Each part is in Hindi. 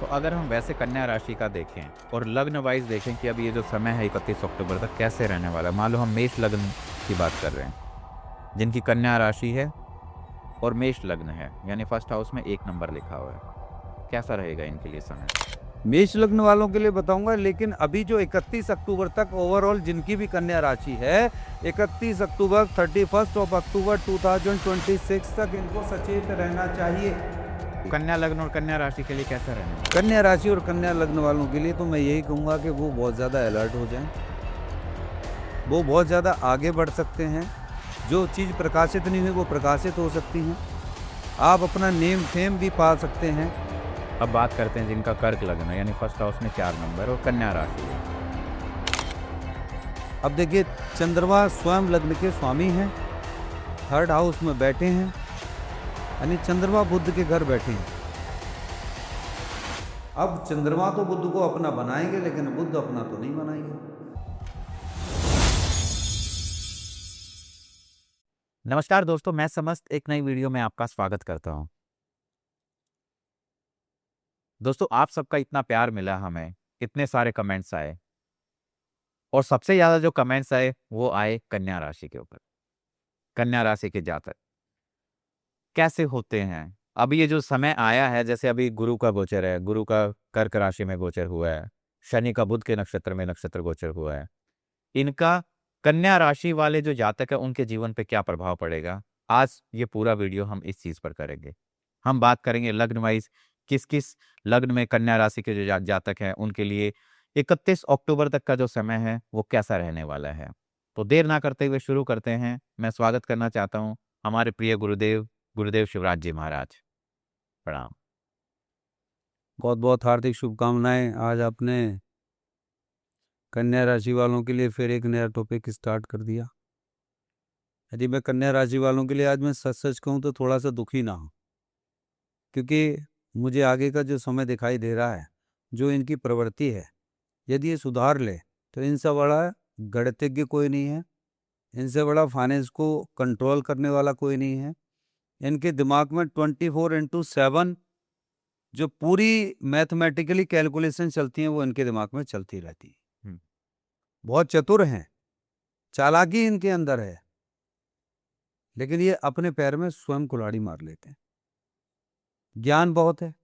तो अगर हम वैसे कन्या राशि का देखें और लग्न वाइज देखें कि अब ये जो समय है 31 अक्टूबर तक कैसे रहने वाला है। मान लो हम मेष लग्न की बात कर रहे हैं, जिनकी कन्या राशि है और मेष लग्न है, यानी फर्स्ट हाउस में 1 नंबर लिखा हुआ है। कैसा रहेगा इनके लिए समय? मेष लग्न वालों के लिए बताऊंगा, लेकिन अभी जो 31 अक्टूबर तक ओवरऑल जिनकी भी कन्या राशि है, 31 अक्टूबर 31 ऑफ अक्टूबर 2026 तक इनको सचेत रहना चाहिए। कन्या लग्न और कन्या राशि के लिए कैसा रहने वाला? कन्या राशि और कन्या लग्न वालों के लिए तो मैं यही कहूँगा कि वो बहुत ज़्यादा अलर्ट हो जाएं, वो बहुत ज़्यादा आगे बढ़ सकते हैं। जो चीज़ प्रकाशित नहीं हुई वो प्रकाशित हो सकती हैं। आप अपना नेम फेम भी पा सकते हैं। अब बात करते हैं जिनका कर्क लग्न है, यानी फर्स्ट हाउस में 4 नंबर और कन्या राशि है। अब देखिए, चंद्रमा स्वयं लग्न के स्वामी हैं, 3rd हाउस में बैठे हैं, यानी चंद्रमा बुध के घर बैठे हैं। अब चंद्रमा तो बुध को अपना बनाएंगे, लेकिन बुध अपना तो नहीं बनाएंगे। नमस्कार दोस्तों, मैं समस्त एक नई वीडियो में आपका स्वागत करता हूं। दोस्तों, आप सबका इतना प्यार मिला हमें, इतने सारे कमेंट्स आए और सबसे ज़्यादा जो कमेंट्स आए वो आए कन्या राशि के ऊपर। कन्या राशि के जातक कैसे होते हैं? अभी ये जो समय आया है, जैसे अभी गुरु का गोचर है, गुरु का कर्क राशि में गोचर हुआ है, शनि का बुध के नक्षत्र में नक्षत्र गोचर हुआ है। इनका कन्या राशि वाले जो जातक है उनके जीवन पे क्या प्रभाव पड़ेगा? आज ये पूरा वीडियो हम इस चीज़ पर करेंगे। हम बात करेंगे लग्न वाइज किस-किस लग्न में कन्या राशि के जो जातक हैं उनके लिए 31 अक्टूबर तक का जो समय है वो कैसा रहने वाला है। तो देर ना करते हुए शुरू करते हैं। मैं स्वागत करना चाहता हूँ हमारे प्रिय गुरुदेव शिवराज जी महाराज। प्रणाम। बहुत बहुत हार्दिक शुभकामनाएं। आज आपने कन्या राशि वालों के लिए फिर एक नया टॉपिक स्टार्ट कर दिया। यदि मैं कन्या राशि वालों के लिए आज मैं सच सच कहूँ तो थोड़ा सा दुखी ना हूँ, क्योंकि मुझे आगे का जो समय दिखाई दे रहा है, जो इनकी प्रवृत्ति है, यदि ये सुधार ले तो इनसे बड़ा गणितज्ञ कोई नहीं है, इनसे बड़ा फाइनेंस को कंट्रोल करने वाला कोई नहीं है। इनके दिमाग में 24/7 जो पूरी मैथमेटिकली कैलकुलेशन चलती हैं वो इनके दिमाग में चलती रहती है। बहुत चतुर हैं, चालाकी इनके अंदर है, लेकिन ये अपने पैर में स्वयं कुल्हाड़ी मार लेते हैं। ज्ञान बहुत है,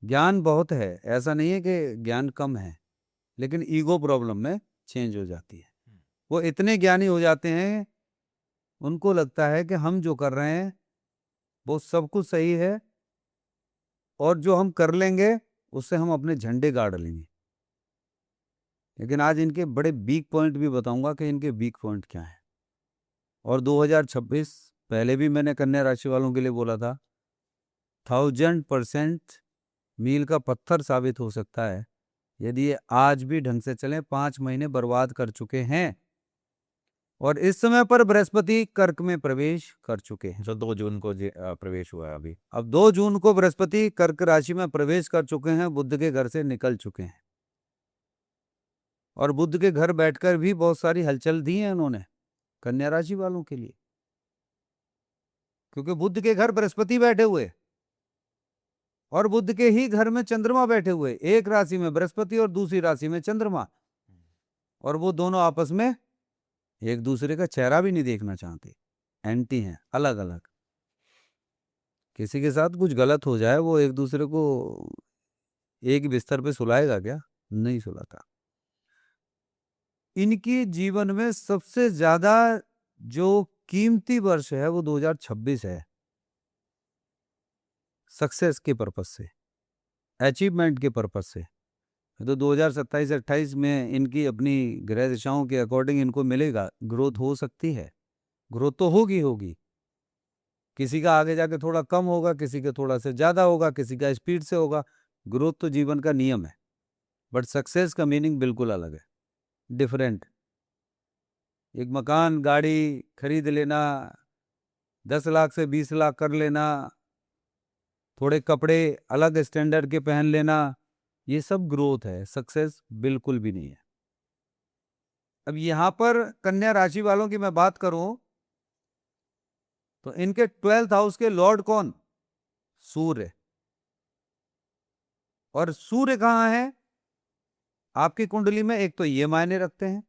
ज्ञान बहुत है, ऐसा नहीं है कि ज्ञान कम है, लेकिन ईगो प्रॉब्लम में चेंज हो जाती है। वो इतने ज्ञानी हो जाते हैं, उनको लगता है कि हम जो कर रहे हैं वो सब कुछ सही है और जो हम कर लेंगे उससे हम अपने झंडे गाड़ लेंगे। लेकिन आज इनके बड़े वीक पॉइंट भी बताऊंगा कि इनके वीक पॉइंट क्या है। और 2026 पहले भी मैंने कन्या राशि वालों के लिए बोला था, 1000% मील का पत्थर साबित हो सकता है यदि ये आज भी ढंग से चलें। 5 महीने बर्बाद कर चुके हैं और इस समय पर बृहस्पति कर्क में प्रवेश कर चुके हैं। जो 2 जून को प्रवेश हुआ है अभी। अब 2 जून को बृहस्पति कर्क राशि में प्रवेश कर चुके हैं, बुध के घर से निकल चुके हैं और बुध के घर बैठकर भी बहुत सारी हलचल दी है उन्होंने कन्या राशि वालों के लिए, क्योंकि बुध के घर बृहस्पति बैठे हुए और बुध के ही घर में चंद्रमा बैठे हुए, एक राशि में बृहस्पति और दूसरी राशि में चंद्रमा, और वो दोनों आपस में एक दूसरे का चेहरा भी नहीं देखना चाहते, एंटी हैं, अलग अलग। किसी के साथ कुछ गलत हो जाए वो एक दूसरे को एक बिस्तर पे सुलाएगा क्या? नहीं सुलाता। इनकी जीवन में सबसे ज्यादा जो कीमती वर्ष है वो 2026 है, सक्सेस के पर्पज से, अचीवमेंट के पर्पज से। तो 2027-28 में इनकी अपनी ग्रह दिशाओं के अकॉर्डिंग इनको मिलेगा, ग्रोथ हो सकती है, ग्रोथ तो होगी होगी। किसी का आगे जाके थोड़ा कम होगा, किसी का थोड़ा से ज्यादा होगा, किसी का स्पीड से होगा। ग्रोथ तो जीवन का नियम है, बट सक्सेस का मीनिंग बिल्कुल अलग है, डिफरेंट। एक मकान गाड़ी खरीद लेना, 10 लाख से 20 लाख कर लेना, थोड़े कपड़े अलग स्टैंडर्ड के पहन लेना, ये सब ग्रोथ है, सक्सेस बिल्कुल भी नहीं है। अब यहां पर कन्या राशि वालों की मैं बात करूं तो इनके 12th हाउस के लॉर्ड कौन? सूर्य। और सूर्य कहाँ है आपकी कुंडली में? एक तो ये मायने रखते हैं,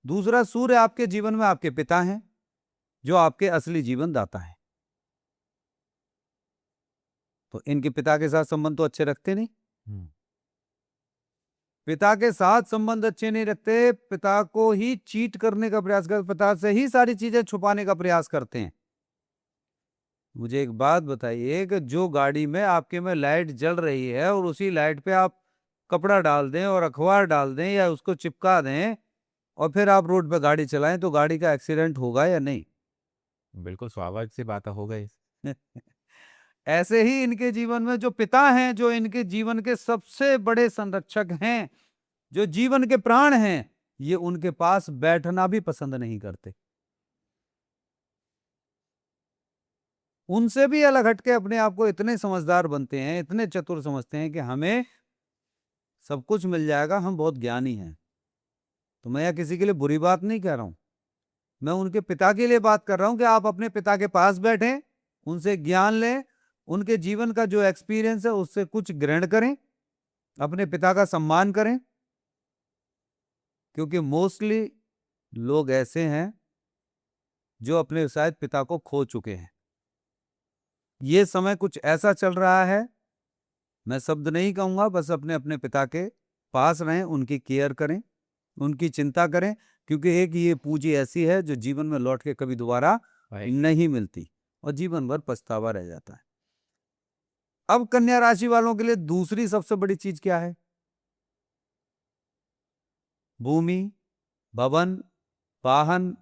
दूसरा सूर्य आपके जीवन में आपके पिता हैं, जो आपके असली जीवन दाता है। तो इनके पिता के साथ संबंध तो अच्छे रखते नहीं, पिता के साथ संबंध अच्छे नहीं रखते, पिता को ही चीट करने का प्रयास करते, पिता से ही सारी चीजें छुपाने का प्रयास करते हैं। मुझे एक बात बताइए कि जो गाड़ी में आपके में लाइट जल रही है और उसी लाइट पे आप कपड़ा डाल दें और अखबार डाल दें या उसको चिपका दें और फिर आप रोड पे गाड़ी चलाएं, तो गाड़ी का एक्सीडेंट होगा या नहीं? बिल्कुल स्वाभाविक सी बात हो गई। ऐसे ही इनके जीवन में जो पिता हैं, जो इनके जीवन के सबसे बड़े संरक्षक हैं, जो जीवन के प्राण हैं, ये उनके पास बैठना भी पसंद नहीं करते। उनसे भी अलग हटके अपने आप को इतने समझदार बनते हैं, इतने चतुर समझते हैं कि हमें सब कुछ मिल जाएगा, हम बहुत ज्ञानी हैं। तो मैं यह किसी के लिए बुरी बात नहीं कह रहा हूं, मैं उनके पिता के लिए बात कर रहा हूं कि आप अपने पिता के पास बैठें, उनसे ज्ञान लें, उनके जीवन का जो एक्सपीरियंस है उससे कुछ ग्रहण करें, अपने पिता का सम्मान करें। क्योंकि मोस्टली लोग ऐसे हैं जो अपने शायद पिता को खो चुके हैं। ये समय कुछ ऐसा चल रहा है, मैं शब्द नहीं कहूंगा, बस अपने अपने पिता के पास रहें, उनकी केयर करें, उनकी चिंता करें, क्योंकि एक ये पूंजी ऐसी है जो जीवन में लौट के कभी दोबारा नहीं मिलती और जीवन भर पछतावा रह जाता है। अब कन्या राशि वालों के लिए दूसरी सबसे बड़ी चीज क्या है? भूमि, भवन, वाहन,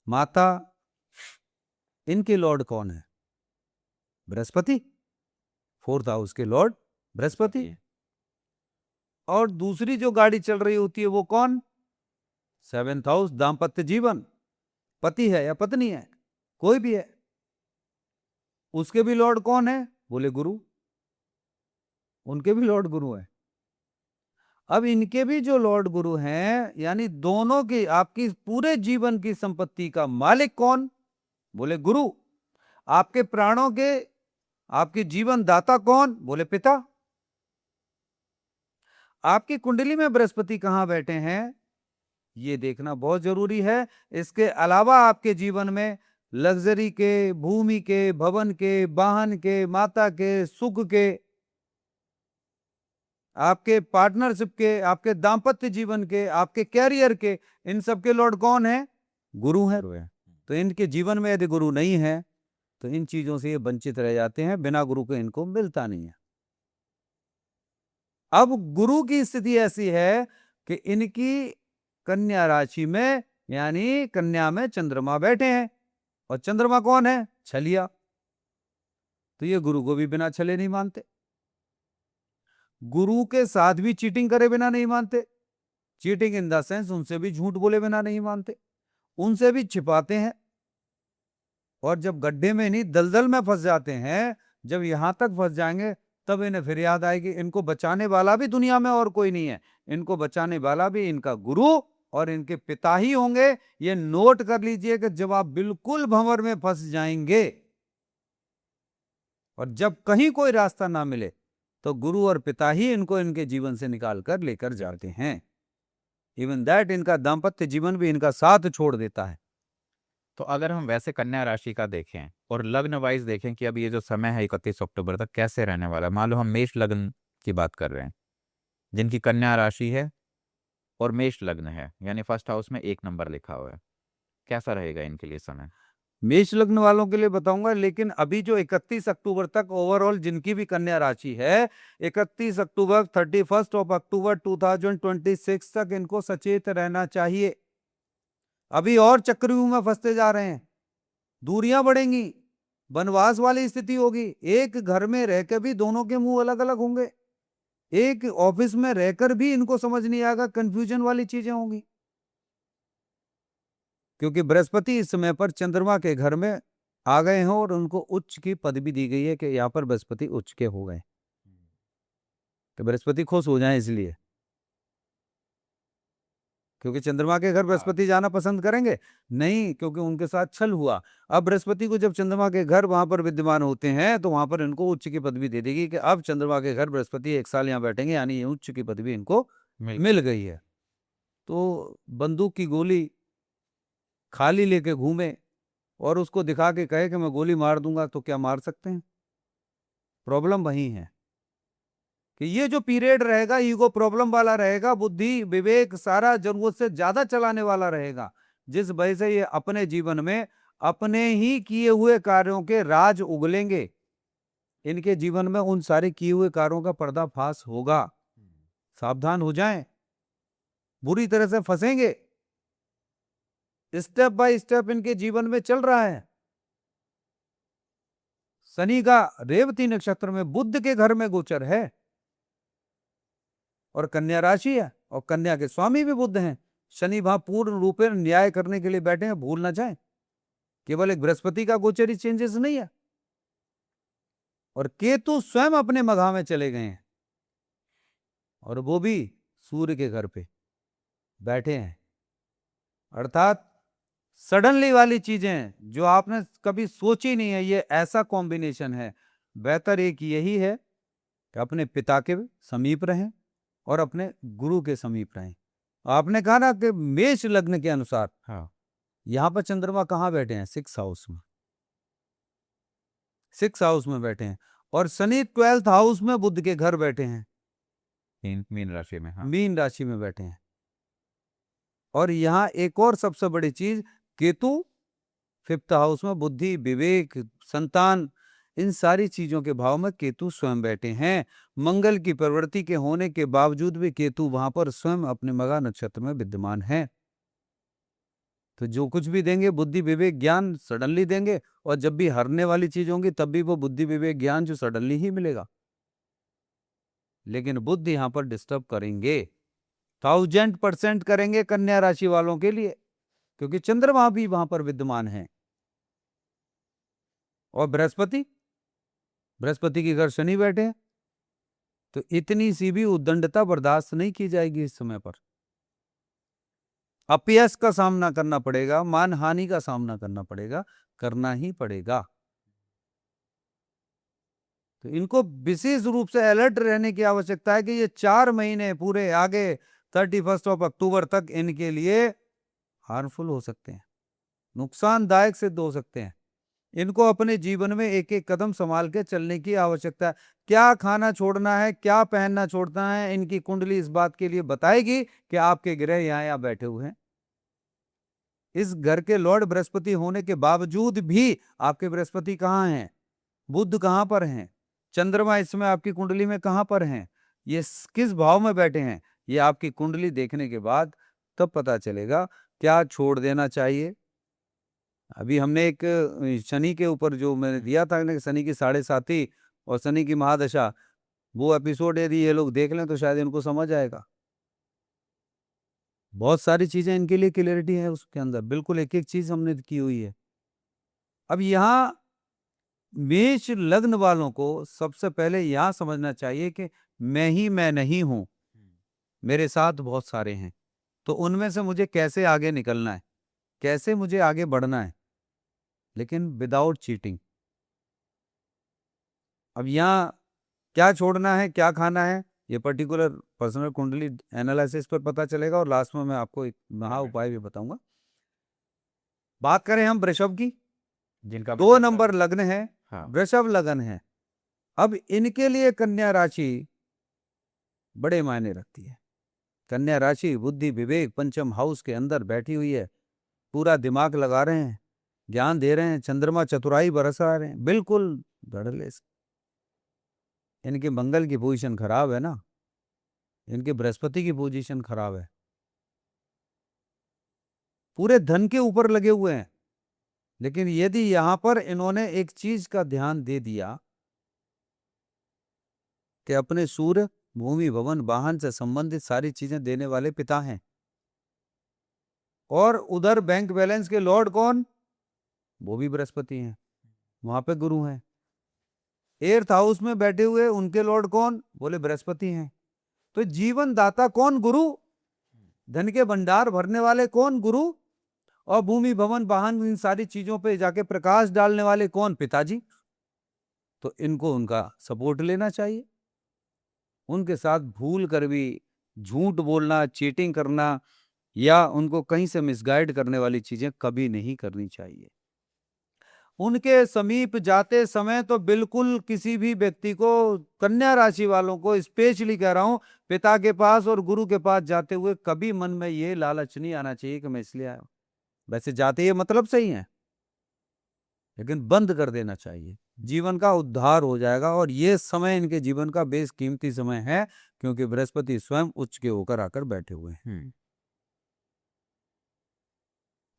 माता। इनके लॉर्ड कौन है? बृहस्पति, 4th हाउस के लॉर्ड बृहस्पति। और दूसरी जो गाड़ी चल रही होती है वो कौन? 7th हाउस, दाम्पत्य जीवन। पति है या पत्नी है, कोई भी है, उसके भी लॉर्ड कौन है? बोले गुरु, उनके भी लॉर्ड गुरु है। अब इनके भी जो लॉर्ड गुरु हैं, यानी दोनों की, आपकी पूरे जीवन की संपत्ति का मालिक कौन? बोले गुरु। आपके प्राणों के, आपके जीवन दाता कौन? बोले पिता। आपकी कुंडली में बृहस्पति कहां बैठे हैं ये देखना बहुत जरूरी है। इसके अलावा आपके जीवन में लग्जरी के, भूमि के, भवन के, वाहन के, माता के, सुख के, आपके पार्टनरशिप के, आपके दाम्पत्य जीवन के, आपके कैरियर के, इन सब के लॉर्ड कौन है? गुरु है। तो इनके जीवन में यदि गुरु नहीं है तो इन चीजों से ये वंचित रह जाते हैं, बिना गुरु के इनको मिलता नहीं है। अब गुरु की स्थिति ऐसी है कि इनकी कन्या राशि में, यानी कन्या में चंद्रमा बैठे हैं, और चंद्रमा कौन है? छलिया। तो ये गुरु को भी बिना छले नहीं मानते, गुरु के साथ भी चीटिंग करे बिना नहीं मानते। चीटिंग इन द सेंस उनसे भी झूठ बोले बिना नहीं मानते, उनसे भी छिपाते हैं। और जब गड्ढे में नहीं, दलदल में फंस जाते हैं, जब यहां तक फंस जाएंगे तब इन्हें फिर याद आएगी इनको बचाने वाला भी दुनिया में और कोई नहीं है, इनको बचाने वाला भी इनका गुरु और इनके पिता ही होंगे। ये नोट कर लीजिए कि जब आप बिल्कुल भंवर में फंस जाएंगे और जब कहीं कोई रास्ता ना मिले तो गुरु और पिता ही इनको इनके जीवन से निकाल कर लेकर जाते हैं। इवन दैट इनका दाम्पत्य जीवन भी इनका साथ छोड़ देता है। तो अगर हम वैसे कन्या राशि का देखें और लग्न वाइज देखें कि अब ये जो समय है 31 अक्टूबर तक कैसे रहने वाला है, मान लो हम मेष लग्न की बात कर रहे हैं, जिनकी कन्या राशि है और मेष लग्न है, यानी फर्स्ट हाउस में 1 नंबर लिखा हुआ है, कैसा रहेगा इनके लिए समय? मेष लग्न वालों के लिए बताऊंगा, लेकिन अभी जो 31 अक्टूबर तक ओवरऑल जिनकी भी कन्या राशि है, 31 अक्टूबर 31 अक्टूबर 2026 तक इनको सचेत रहना चाहिए। अभी और चक्रव्यूह में फंसते जा रहे हैं, दूरियां बढ़ेंगी, वनवास वाली स्थिति होगी। एक घर में रहकर भी दोनों के मुंह अलग अलग होंगे, एक ऑफिस में रहकर भी इनको समझ नहीं आएगा, कंफ्यूजन वाली चीजें होंगी। क्योंकि बृहस्पति इस समय पर चंद्रमा के घर में आ गए हैं और उनको उच्च की पदवी दी गई है कि यहां पर बृहस्पति उच्च के हो गए, तो बृहस्पति खुश हो जाए इसलिए। क्योंकि चंद्रमा के घर बृहस्पति जाना पसंद करेंगे नहीं, क्योंकि उनके साथ छल हुआ। अब बृहस्पति को जब चंद्रमा के घर वहां पर विद्यमान होते हैं तो वहां पर इनको उच्च की पदवी दे देगी कि अब चंद्रमा के घर बृहस्पति 1 साल यहाँ बैठेंगे, यानी ये उच्च की पदवी इनको मिल गई है। तो बंदूक की गोली खाली लेके घूमे और उसको दिखा के कहे कि मैं गोली मार दूंगा, तो क्या मार सकते हैं? प्रॉब्लम वही है कि ये जो पीरियड रहेगा ईगो प्रॉब्लम वाला रहेगा, बुद्धि विवेक सारा जरूरत से ज्यादा चलाने वाला रहेगा, जिस वजह से ये अपने जीवन में अपने ही किए हुए कार्यों के राज उगलेंगे। इनके जीवन में उन सारे किए हुए कार्यों का पर्दाफाश होगा। सावधान हो जाएं, बुरी तरह से फंसेंगे। स्टेप बाय स्टेप इनके जीवन में चल रहा है। शनि का रेवती नक्षत्र में बुध के घर में गोचर है और कन्या राशि है और कन्या के स्वामी भी बुध हैं। शनि वहां पूर्ण रूप से न्याय करने के लिए बैठे हैं, भूल ना जाएं। केवल एक बृहस्पति का गोचरी चेंजेस नहीं है, और केतु स्वयं अपने मघा में चले गए हैं और वो भी सूर्य के घर पे बैठे हैं। अर्थात सडनली वाली चीजें जो आपने कभी सोची नहीं है, ये ऐसा कॉम्बिनेशन है। बेहतर एक यही है कि अपने पिता के समीप रहें और अपने गुरु के समीप रहें। आपने कहा ना कि मेष लग्न के अनुसार, हाँ, यहां पर चंद्रमा कहां बैठे हैं? 6 हाउस में, 6 हाउस में बैठे हैं, और शनि 12th हाउस में बुध के घर बैठे हैं, मीन राशि में। हाँ, मीन राशि में बैठे हैं। और यहां एक और सबसे बड़ी चीज, केतु 5th हाउस में बुद्धि विवेक संतान इन सारी चीजों के भाव में केतु स्वयं बैठे हैं। मंगल की प्रवृत्ति के होने के बावजूद भी केतु वहां पर स्वयं अपने मघा नक्षत्र में विद्यमान है। तो जो कुछ भी देंगे बुद्धि विवेक ज्ञान सडनली देंगे, और जब भी हारने वाली चीज होंगी तब भी वो बुद्धि विवेक ज्ञान जो सडनली ही मिलेगा। लेकिन बुद्ध यहां पर डिस्टर्ब करेंगे, 1000% करेंगे कन्या राशि वालों के लिए, क्योंकि चंद्रमा भी वहां पर विद्यमान है। और बृहस्पति के घर शनि बैठे हैं, तो इतनी सी भी उद्दंडता बर्दाश्त नहीं की जाएगी। इस समय पर अपयश का सामना करना पड़ेगा, मानहानि का सामना करना पड़ेगा, करना ही पड़ेगा। तो इनको विशेष रूप से अलर्ट रहने की आवश्यकता है कि ये 4 महीने पूरे आगे 31 अक्टूबर तक इनके लिए हार्मफुल हो सकते हैं, नुकसानदायक सिद्ध हो सकते हैं। इनको अपने जीवन में एक एक कदम संभाल के चलने की आवश्यकता है। क्या खाना छोड़ना है, क्या पहनना छोड़ना है, इनकी कुंडली इस बात के लिए बताएगी कि आपके ग्रह यहाँ बैठे हुए हैं। इस घर के लॉर्ड बृहस्पति होने के बावजूद भी आपके बृहस्पति कहाँ हैं, बुध कहाँ पर हैं, चंद्रमा इस समय आपकी कुंडली में कहाँ पर हैं, ये किस भाव में बैठे हैं, ये आपकी कुंडली देखने के बाद तब पता चलेगा क्या छोड़ देना चाहिए। अभी हमने एक शनि के ऊपर जो मैंने दिया था ना, शनि की 7.5 और शनि की महादशा, वो एपिसोड यदि ये लोग देख लें तो शायद इनको समझ आएगा। बहुत सारी चीजें इनके लिए क्लियरिटी है उसके अंदर, बिल्कुल एक एक चीज हमने की हुई है। अब यहाँ मेष लग्न वालों को सबसे पहले यहां समझना चाहिए कि मैं नहीं हूं, मेरे साथ बहुत सारे हैं, तो उनमें से मुझे कैसे आगे निकलना है, कैसे मुझे आगे बढ़ना है, लेकिन विदाउट चीटिंग। अब यहाँ क्या छोड़ना है, क्या खाना है, ये पर्टिकुलर पर्सनल कुंडली एनालिसिस पर पता चलेगा, और लास्ट में मैं आपको एक महा उपाय भी बताऊंगा। बात करें हम वृषभ की, जिनका 2 नंबर लग्न है, हाँ, वृषभ लग्न है। अब इनके लिए कन्या राशि बड़े मायने रखती है। कन्या राशि बुद्धि विवेक पंचम हाउस के अंदर बैठी हुई है, पूरा दिमाग लगा रहे हैं, ज्ञान दे रहे हैं, चंद्रमा चतुराई बरसा रहे हैं, बिल्कुल धड़ल्ले से। इनके मंगल की पोजीशन खराब है ना, इनके बृहस्पति की पोजीशन खराब है, पूरे धन के ऊपर लगे हुए हैं। लेकिन यदि यहां पर इन्होंने एक चीज का ध्यान दे दिया कि अपने सूर्य भूमि भवन वाहन से संबंधित सारी चीजें देने वाले पिता हैं, और उधर बैंक बैलेंस के लॉर्ड कौन, वो भी बृहस्पति हैं, वहां पे गुरु हैं। 8th हाउस में बैठे हुए उनके लॉर्ड कौन, बोले बृहस्पति हैं। तो जीवन दाता कौन, गुरु, धन के भंडार भरने वाले कौन? गुरु। और भूमि भवन वाहन इन सारी चीजों पे जाके प्रकाश डालने वाले कौन? पिताजी। तो इनको उनका सपोर्ट लेना चाहिए। उनके साथ भूल कर भी झूठ बोलना, चीटिंग करना या उनको कहीं से मिसगाइड करने वाली चीजें कभी नहीं करनी चाहिए। उनके समीप जाते समय तो बिल्कुल किसी भी व्यक्ति को, कन्या राशि वालों को स्पेशली कह रहा हूं, पिता के पास और गुरु के पास जाते हुए कभी मन में ये लालच नहीं आना चाहिए कि मैं इसलिए आया हूं। वैसे जाते ये मतलब सही है, लेकिन बंद कर देना चाहिए। जीवन का उद्धार हो जाएगा और ये समय इनके जीवन का बेशकीमती समय है, क्योंकि बृहस्पति स्वयं उच्च के होकर आकर बैठे हुए हैं।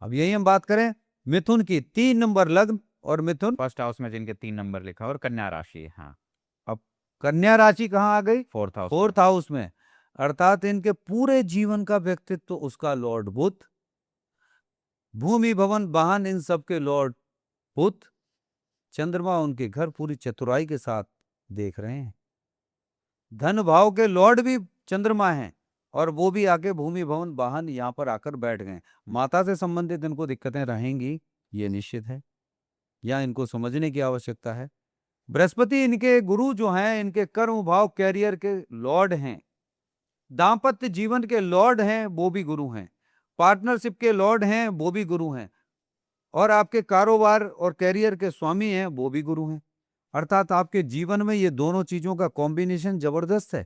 अब यही हम बात करें मिथुन की। 3 नंबर लग्न और मिथुन फर्स्ट हाउस में जिनके 3 नंबर लिखा और कन्या राशि। हाँ, अब कन्या राशि कहाँ आ गई? Fourth house. फोर्थ हाउस में, अर्थात इनके पूरे जीवन का व्यक्तित्व तो उसका लॉर्ड बुध, भूमि भवन वाहन इन सब के लॉर्ड बुध, चंद्रमा उनके घर पूरी चतुराई के साथ देख रहे हैं। धन भाव के लॉर्ड भी चंद्रमा हैं और वो भी आके भूमि भवन वाहन यहां पर आकर बैठ गए। माता से संबंधित इनको दिक्कतें रहेंगी, ये निश्चित है, या इनको समझने की आवश्यकता है। बृहस्पति इनके गुरु जो हैं, इनके कर्म भाव कैरियर के लॉर्ड हैं, दाम्पत्य जीवन के लॉर्ड हैं, वो भी गुरु हैं, पार्टनरशिप के लॉर्ड हैं, वो भी गुरु हैं, और आपके कारोबार और कैरियर के स्वामी हैं, वो भी गुरु हैं। अर्थात आपके जीवन में ये दोनों चीजों का कॉम्बिनेशन जबरदस्त है।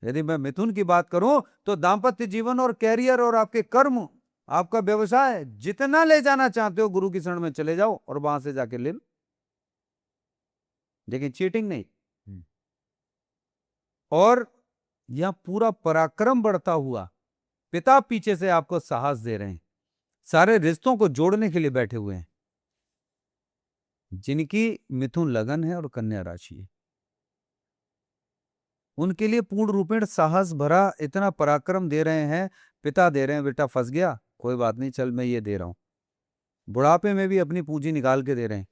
यदि मैं मिथुन की बात करूं तो दाम्पत्य जीवन और कैरियर और आपके कर्म, आपका व्यवसाय, जितना ले जाना चाहते हो गुरु की शरण में चले जाओ और वहां से जाके ले लो, लेकिन चीटिंग नहीं। और यह पूरा पराक्रम बढ़ता हुआ पिता पीछे से आपको साहस दे रहे हैं, सारे रिश्तों को जोड़ने के लिए बैठे हुए हैं। जिनकी मिथुन लगन है और कन्या राशि है, उनके लिए पूर्ण रूपेण साहस भरा इतना पराक्रम दे रहे हैं। पिता दे रहे हैं, बेटा फंस गया, कोई बात नहीं, चल मैं ये दे रहा हूं। बुढ़ापे में भी अपनी पूंजी निकाल के दे रहे हैं,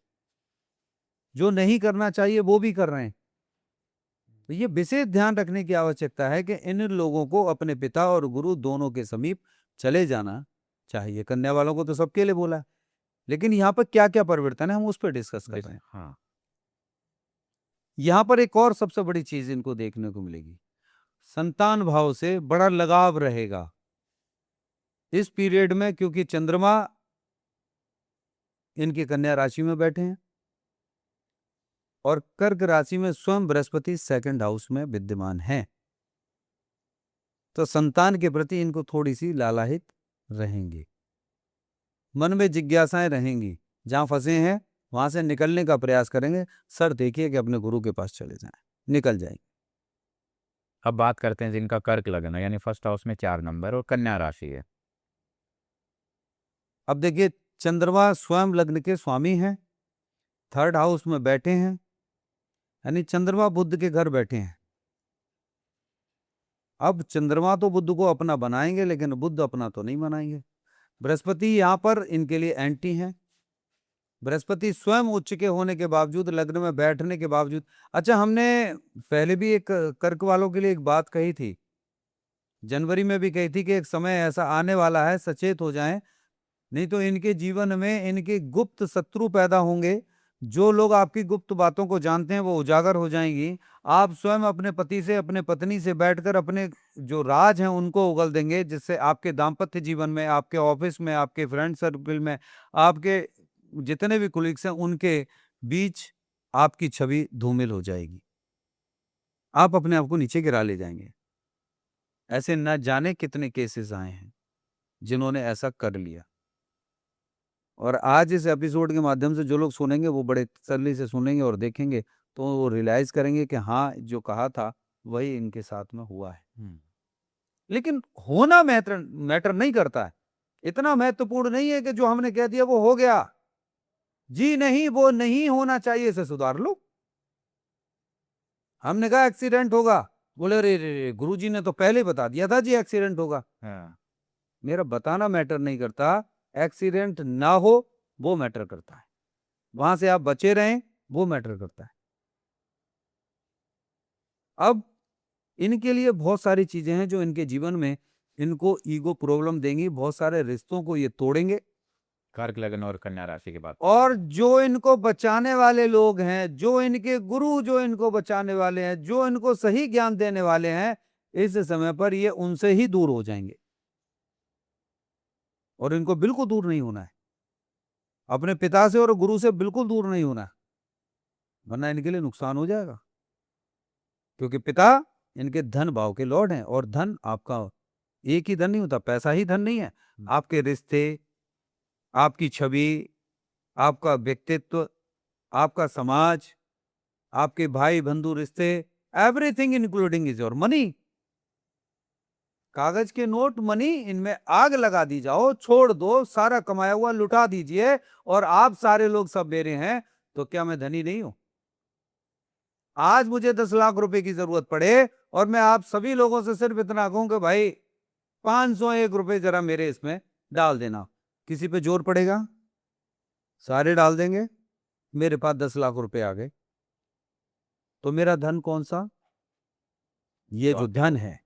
जो नहीं करना चाहिए वो भी कर रहे हैं। तो ये विशेष ध्यान रखने की आवश्यकता है कि इन लोगों को अपने पिता और गुरु दोनों के समीप चले जाना चाहिए। कन्या वालों को तो सबके लिए बोला, लेकिन यहाँ पर क्या क्या परिवर्तन है हम उस पर डिस्कस कर रहे हैं। हाँ, यहाँ पर एक और सबसे बड़ी चीज इनको देखने को मिलेगी, संतान भाव से बड़ा लगाव रहेगा इस पीरियड में, क्योंकि चंद्रमा इनकी कन्या राशि में बैठे हैं और कर्क राशि में स्वयं बृहस्पति सेकंड हाउस में विद्यमान है। तो संतान के प्रति इनको थोड़ी सी लालायित रहेंगे, मन में जिज्ञासाएं रहेंगी, जहां फंसे हैं वहां से निकलने का प्रयास करेंगे। सर देखिए कि अपने गुरु के पास चले जाएं, निकल जाएंगे। अब बात करते हैं जिनका कर्क लगन है, यानी फर्स्ट हाउस में 4 नंबर और कन्या राशि है। अब देखिए, चंद्रमा स्वयं लग्न के स्वामी हैं, थर्ड हाउस में बैठे हैं, यानी चंद्रमा बुध के घर बैठे हैं। अब चंद्रमा तो बुध को अपना बनाएंगे, लेकिन बुध अपना तो नहीं बनाएंगे। बृहस्पति यहां पर इनके लिए एंटी हैं। बृहस्पति स्वयं उच्च के होने के बावजूद, लग्न में बैठने के बावजूद, अच्छा हमने पहले भी एक कर्क वालों के लिए एक बात कही थी, जनवरी में भी कही थी कि एक समय ऐसा आने वाला है, सचेत हो जाएं, नहीं तो इनके जीवन में इनके गुप्त शत्रु पैदा होंगे। जो लोग आपकी गुप्त बातों को जानते हैं वो उजागर हो जाएंगी। आप स्वयं अपने पति से, अपने पत्नी से बैठकर अपने जो राज हैं उनको उगल देंगे, जिससे आपके दाम्पत्य जीवन में, आपके ऑफिस में, आपके फ्रेंड सर्कल में, आपके जितने भी कुलीग्स हैं उनके बीच आपकी छवि धूमिल हो जाएगी। आप अपने आप को नीचे गिरा ले जाएंगे। ऐसे न जाने कितने केसेस आए हैं जिन्होंने ऐसा कर लिया। और आज इस एपिसोड के माध्यम से जो लोग सुनेंगे वो बड़े तसल्ली से सुनेंगे और देखेंगे, तो वो रियलाइज करेंगे कि हाँ, जो कहा था वही इनके साथ में हुआ है। लेकिन होना मैटर नहीं करता है, इतना महत्वपूर्ण नहीं है कि जो हमने कह दिया वो हो गया। जी नहीं, वो नहीं होना चाहिए, इसे सुधार लो। हमने कहा एक्सीडेंट होगा, बोले रे गुरुजी ने तो पहले बता दिया था जी एक्सीडेंट होगा। मेरा बताना मैटर नहीं करता, एक्सीडेंट ना हो वो मैटर करता है, वहां से आप बचे रहें वो मैटर करता है। अब इनके लिए बहुत सारी चीजें हैं जो इनके जीवन में इनको ईगो प्रॉब्लम देंगी, बहुत सारे रिश्तों को ये तोड़ेंगे। कर्क लगन और कन्या राशि की बात और जो इनको बचाने वाले लोग हैं, जो इनके गुरु, जो इनको बचाने वाले हैं, जो इनको सही ज्ञान देने वाले हैं, इस समय पर ये उनसे ही दूर हो जाएंगे और इनको बिल्कुल दूर नहीं होना है, अपने पिता से और गुरु से बिल्कुल दूर नहीं होना है, वरना इनके लिए नुकसान हो जाएगा। क्योंकि पिता इनके धन भाव के लॉर्ड हैं और धन आपका एक ही धन नहीं होता, पैसा ही धन नहीं है। आपके रिश्ते, आपकी छवि, आपका व्यक्तित्व, आपका समाज, आपके भाई बंधु रिश्ते, everything including is your money. कागज के नोट, मनी, इनमें आग लगा दी जाओ, छोड़ दो, सारा कमाया हुआ लुटा दीजिए और आप सारे लोग सब मेरे हैं, तो क्या मैं धनी नहीं हूं? आज मुझे 10 लाख रुपए की जरूरत पड़े और मैं आप सभी लोगों से सिर्फ इतना कहूं कि भाई 501 रुपए जरा मेरे इसमें डाल देना, किसी पे जोर पड़ेगा? सारे डाल देंगे, मेरे पास 10 लाख रुपए आ गए। तो मेरा धन कौन सा? ये जो धन है,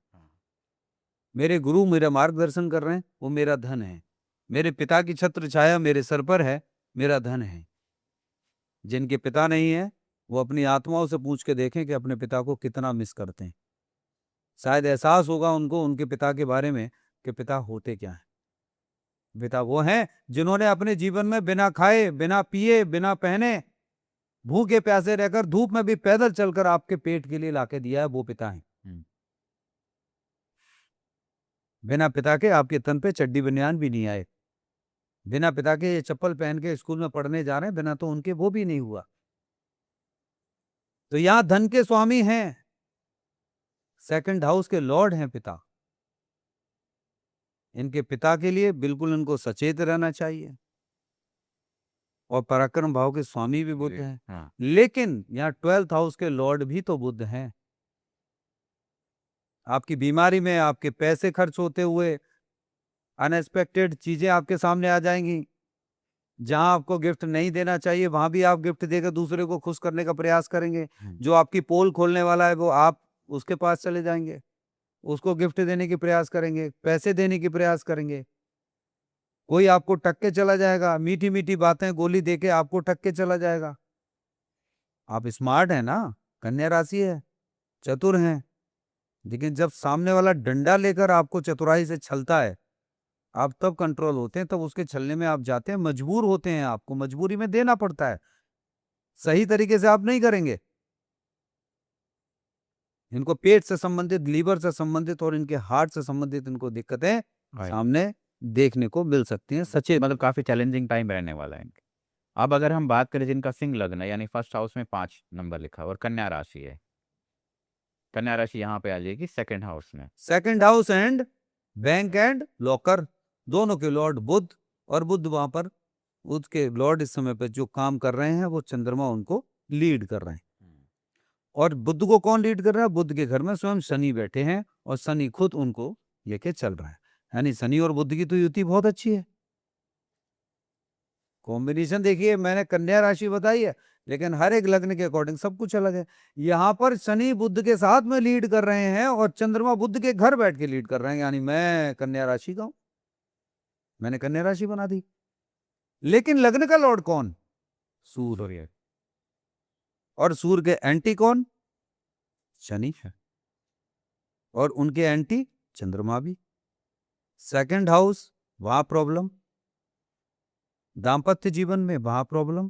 मेरे गुरु मेरा मार्गदर्शन कर रहे हैं, वो मेरा धन है। मेरे पिता की छत्र छाया मेरे सर पर है, मेरा धन है। जिनके पिता नहीं है वो अपनी आत्माओं से पूछ के देखें कि अपने पिता को कितना मिस करते हैं। शायद एहसास होगा उनको उनके पिता के बारे में कि पिता होते क्या हैं। पिता वो हैं जिन्होंने अपने जीवन में बिना खाए, बिना पिए, बिना पहने, भूखे प्यासे रहकर धूप में भी पैदल चलकर आपके पेट के लिए लाके दिया है, वो पिता है। बिना पिता के आपके तन पे चड्डी बनियान भी नहीं आए, बिना पिता के ये चप्पल पहन के स्कूल में पढ़ने जा रहे हैं, बिना तो उनके वो भी नहीं हुआ। तो यहां धन के स्वामी हैं, सेकंड हाउस के लॉर्ड हैं पिता। इनके पिता के लिए बिल्कुल इनको सचेत रहना चाहिए। और पराक्रम भाव के स्वामी भी बुध हैं। हाँ। लेकिन यहाँ 12th हाउस के लॉर्ड भी तो बुध हैं। आपकी बीमारी में, आपके पैसे खर्च होते हुए अनएक्सपेक्टेड चीजें आपके सामने आ जाएंगी। जहां आपको गिफ्ट नहीं देना चाहिए वहां भी आप गिफ्ट देकर दूसरे को खुश करने का प्रयास करेंगे। जो आपकी पोल खोलने वाला है वो आप उसके पास चले जाएंगे, उसको गिफ्ट देने की प्रयास करेंगे, पैसे देने की प्रयास करेंगे। कोई आपको टक के चला जाएगा, मीठी मीठी बातें गोली देके आपको टक के चला जाएगा। आप स्मार्ट है ना, कन्या राशि है, चतुर हैं, लेकिन जब सामने वाला डंडा लेकर आपको चतुराई से छलता है, आप तब कंट्रोल होते हैं, तब उसके छलने में आप जाते हैं, मजबूर होते हैं, आपको मजबूरी में देना पड़ता है। सही तरीके से आप नहीं करेंगे। इनको पेट से संबंधित, लीवर से संबंधित और इनके हार्ट से संबंधित इनको दिक्कतें सामने देखने को मिल सकती हैं। सचेत, मतलब काफी चैलेंजिंग टाइम रहने वाला है इनके। अब अगर हम बात करें जिनका सिंह लग्न है, यानी फर्स्ट हाउस में 5 नंबर लिखा और कन्या राशि है, कन्या राशि यहाँ पे आ जाएगी सेकंड हाउस में। Second house and bank and locker दोनों के लॉर्ड बुध, और बुध वहां पर, बुध के लॉर्ड इस समय पे जो काम कर रहे हैं वो चंद्रमा उनको लीड कर रहे हैं। और बुध को कौन लीड कर रहा है? बुध के घर में स्वयं शनि बैठे हैं और शनि खुद उनको लेके चल रहा है। यानी शनि और बुध की तो युति बहुत अच्छी है। कॉम्बिनेशन देखिए, मैंने कन्या राशि बताई है, लेकिन हर एक लग्न के अकॉर्डिंग सब कुछ अलग है। यहाँ पर शनि बुध के साथ में लीड कर रहे हैं और चंद्रमा बुध के घर बैठ के लीड कर रहे हैं। यानी मैं कन्या राशि का हूं, मैंने कन्या राशि बना दी। लेकिन लग्न का लॉर्ड कौन? सूर्य। और सूर्य के एंटी कौन? शनि है। और उनके एंटी चंद्रमा भी। सेकंड हाउस, वहां प्रॉब्लम, दाम्पत्य जीवन में वहां प्रॉब्लम,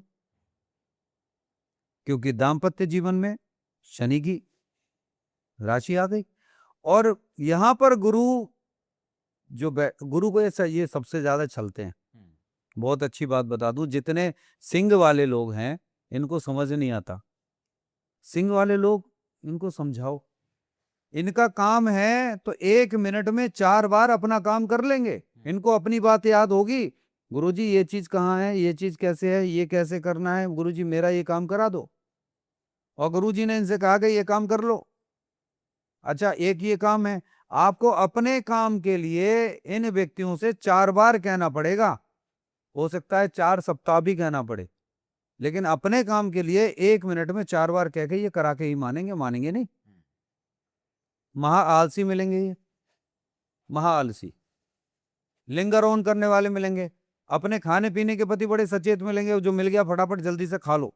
क्योंकि दाम्पत्य जीवन में शनि की राशि आ गई। और यहां पर गुरु जो गुरु को ये सबसे ज्यादा छलते हैं। बहुत अच्छी बात बता दूं, जितने सिंह वाले लोग हैं इनको समझ नहीं आता। सिंह वाले लोग, इनको समझाओ, इनका काम है तो 1 मिनट में 4 बार अपना काम कर लेंगे। इनको अपनी बात याद होगी, गुरुजी ये चीज कहाँ है, ये चीज कैसे है, ये कैसे करना है, गुरुजी मेरा ये काम करा दो। और गुरुजी ने इनसे कहा कि ये काम कर लो। अच्छा, एक ये काम है, आपको अपने काम के लिए इन व्यक्तियों से 4 बार कहना पड़ेगा। हो सकता है 4 सप्ताह भी कहना पड़े, लेकिन अपने काम के लिए 1 मिनट में 4 बार कह के ये करा के ही मानेंगे, मानेंगे नहीं। महाआलसी मिलेंगे, ये महाआलसी, लिंगर ऑन करने वाले मिलेंगे, अपने खाने पीने के प्रति बड़े सचेत मिलेंगे, जो मिल गया फटाफट जल्दी से खा लो,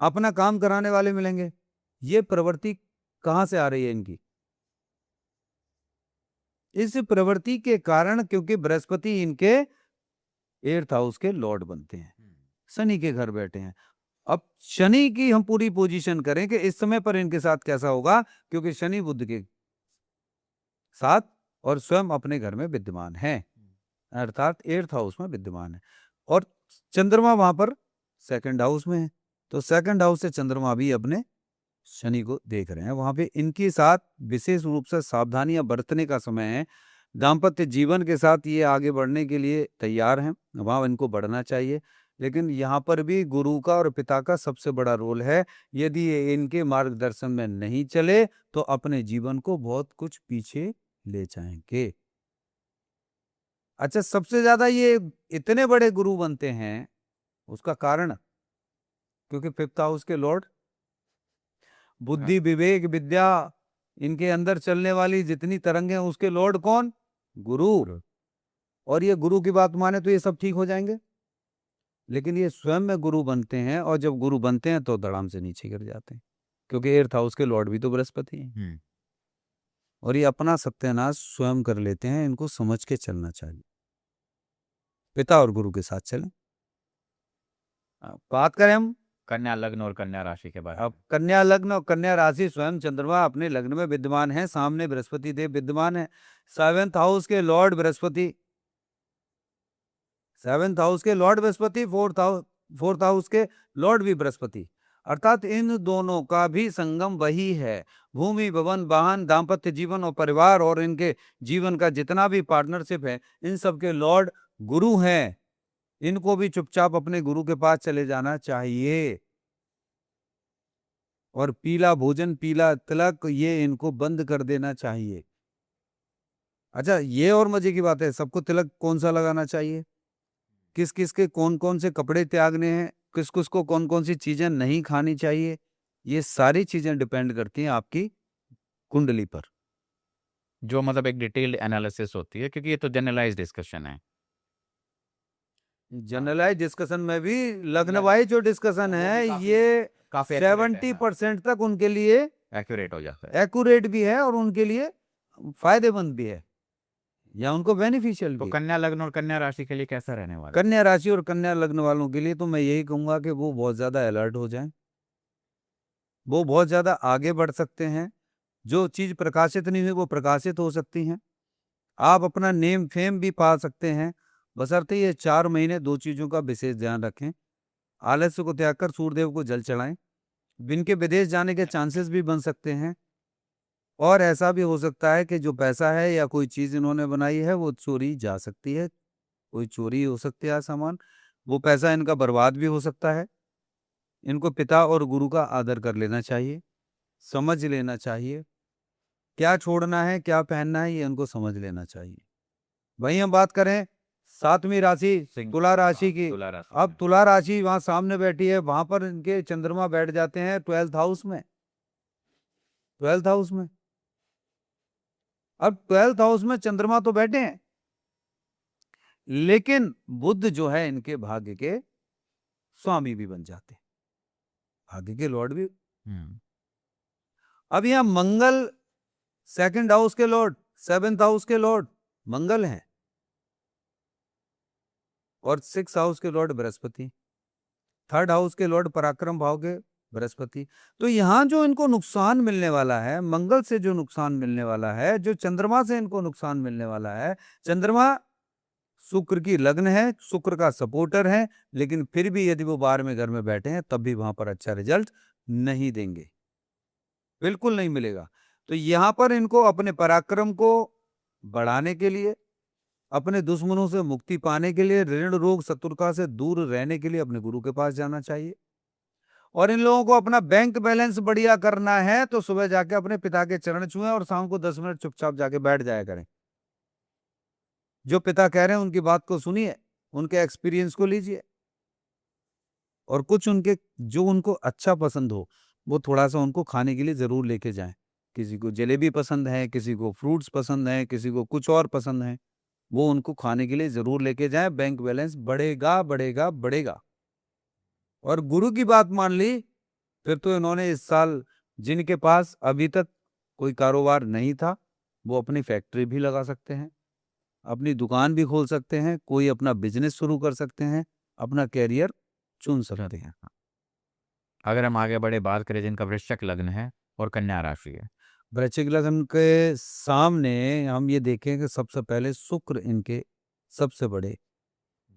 अपना काम कराने वाले मिलेंगे। ये प्रवृत्ति कहां से आ रही है इनकी? इस प्रवृत्ति के कारण, क्योंकि बृहस्पति इनके 8th हाउस के लॉर्ड बनते हैं, शनि के घर बैठे हैं। अब शनि की हम पूरी पोजीशन करें कि इस समय पर इनके साथ कैसा होगा, क्योंकि शनि बुध के साथ और स्वयं अपने घर में विद्यमान है, अर्थात 8th हाउस में विद्यमान है, और चंद्रमा वहां पर 2nd हाउस में है। तो 2nd हाउस से चंद्रमा भी अपने शनि को देख रहे हैं, वहां पे इनके साथ विशेष रूप से सावधानियां बरतने का समय है। दाम्पत्य जीवन के साथ ये आगे बढ़ने के लिए तैयार हैं, वहां इनको बढ़ना चाहिए, लेकिन यहाँ पर भी गुरु का और पिता का सबसे बड़ा रोल है। यदि ये इनके मार्गदर्शन में नहीं चले तो अपने जीवन को बहुत कुछ पीछे ले जाएंगे। अच्छा, सबसे ज्यादा ये इतने बड़े गुरु बनते हैं, उसका कारण क्योंकि 5th हाउस के लॉर्ड बुद्धि, विवेक, विद्या, इनके अंदर चलने वाली जितनी तरंगे हैं उसके लॉर्ड कौन? गुरु। और ये गुरु की बात माने तो ये सब ठीक हो जाएंगे, लेकिन ये स्वयं में गुरु बनते हैं, और जब गुरु बनते हैं तो धड़ाम से नीचे गिर जाते हैं, क्योंकि 8th हाउस के लॉर्ड भी तो बृहस्पति हैं, और ये अपना सत्यानाश स्वयं कर लेते हैं। इनको समझ के चलना चाहिए, पिता और गुरु के साथ चलें। बात करें हम कन्या लग्न और कन्या राशि के बारे में। अब कन्या लग्न और कन्या राशि, स्वयं चंद्रमा अपने लग्न में विद्यमान है, सामने बृहस्पति देव विद्यमान है, 7th हाउस के लॉर्ड बृहस्पति, 7th हाउस के लॉर्ड बृहस्पति, 4th हाउस के लॉर्ड भी बृहस्पति, अर्थात इन दोनों का भी संगम वही है। भूमि, भवन, वाहन, दाम्पत्य जीवन और परिवार, और इनके जीवन का जितना भी पार्टनरशिप है, इन सब के लॉर्ड गुरु हैं। इनको भी चुपचाप अपने गुरु के पास चले जाना चाहिए, और पीला भोजन, पीला तिलक, ये इनको बंद कर देना चाहिए। अच्छा, ये और मजे की बात है, सबको तिलक कौन सा लगाना चाहिए, किस किस के कौन कौन से कपड़े त्यागने हैं, किस किस को कौन कौन सी चीजें नहीं खानी चाहिए, ये सारी चीजें डिपेंड करती हैं आपकी कुंडली पर। जो मतलब एक डिटेल्ड एनालिसिस होती है, क्योंकि ये तो जनरलाइज डिस्कशन है। जनरलाइज डिस्कशन में भी लग्न वाइज जो डिस्कशन है, ये काफी 70% तक उनके लिए एक्यूरेट हो जाता है। एक्यूरेट भी है, और उनके लिए फायदेमंद भी है, या उनको बेनिफिशियल तो भी। कन्या लग्न और कन्या राशि के लिए कैसा रहने वाला है? कन्या राशि और कन्या लग्न वालों के लिए तो मैं यही कहूंगा कि वो बहुत ज्यादा अलर्ट हो जाएं, वो बहुत ज्यादा आगे बढ़ सकते हैं। जो चीज प्रकाशित नहीं हुई वो प्रकाशित हो सकती हैं, आप अपना नेम फेम भी पा सकते हैं, बशर्ते ये 4 महीने 2 चीजों का विशेष ध्यान रखें। आलस्य को त्याग कर सूर्यदेव को जल चढ़ाएं। इनके विदेश जाने के चांसेस भी बन सकते हैं, और ऐसा भी हो सकता है कि जो पैसा है या कोई चीज इन्होंने बनाई है वो चोरी जा सकती है, कोई चोरी हो सकती है सामान, वो पैसा इनका बर्बाद भी हो सकता है। इनको पिता और गुरु का आदर कर लेना चाहिए, समझ लेना चाहिए, क्या छोड़ना है क्या पहनना है ये इनको समझ लेना चाहिए। वहीं हम बात करें 7वीं राशि तुला राशि की। तुला राशि अब में। तुला राशि वहां सामने बैठी है, वहां पर इनके चंद्रमा बैठ जाते हैं 12th हाउस में, 12th हाउस में। अब 12th हाउस में चंद्रमा तो बैठे हैं, लेकिन बुध जो है इनके भाग्य के स्वामी भी बन जाते हैं, भाग्य के लॉर्ड भी। अब यहां मंगल 2nd हाउस के लॉर्ड, 7th हाउस के लॉर्ड मंगल हैं, और 6th हाउस के लॉर्ड बृहस्पति, 3rd हाउस के लॉर्ड पराक्रम भाव के बृहस्पति। तो यहां जो इनको नुकसान मिलने वाला है, मंगल से जो नुकसान मिलने वाला है, जो चंद्रमा से इनको नुकसान मिलने वाला है, चंद्रमा शुक्र की लग्न है, शुक्र का सपोर्टर है, लेकिन फिर भी यदि वो 12वें घर में बैठे हैं तब भी वहां पर अच्छा रिजल्ट नहीं देंगे, बिल्कुल नहीं मिलेगा। तो यहां पर इनको अपने पराक्रम को बढ़ाने के लिए, अपने दुश्मनों से मुक्ति पाने के लिए, ऋण रोग शत्रुता से दूर रहने के लिए अपने गुरु के पास जाना चाहिए। और इन लोगों को अपना बैंक बैलेंस बढ़िया करना है तो सुबह जाके अपने पिता के चरण छुएं, और शाम को 10 मिनट चुपचाप जाके बैठ जाया करें। जो पिता कह रहे हैं उनकी बात को सुनिए, उनके एक्सपीरियंस को लीजिए, और कुछ उनके जो उनको अच्छा पसंद हो वो थोड़ा सा उनको खाने के लिए जरूर लेके जाएं। किसी को जलेबी पसंद है, किसी को फ्रूट्स पसंद है, किसी को कुछ और पसंद है, वो उनको खाने के लिए जरूर लेके जाए। बैंक बैलेंस बढ़ेगा बढ़ेगा बढ़ेगा। और गुरु की बात मान ली, फिर तो इन्होंने इस साल जिनके पास अभी तक कोई कारोबार नहीं था, वो अपनी फैक्ट्री भी लगा सकते हैं, अपनी दुकान भी खोल सकते हैं, कोई अपना बिजनेस शुरू कर सकते हैं, अपना कैरियर चुन सकते हैं। अगर हम आगे बढ़े बात करें जिनका वृश्चिक लग्न है और कन्या राशि है। वृश्चिक लग्न के सामने हम ये देखें कि सबसे पहले शुक्र इनके सबसे बड़े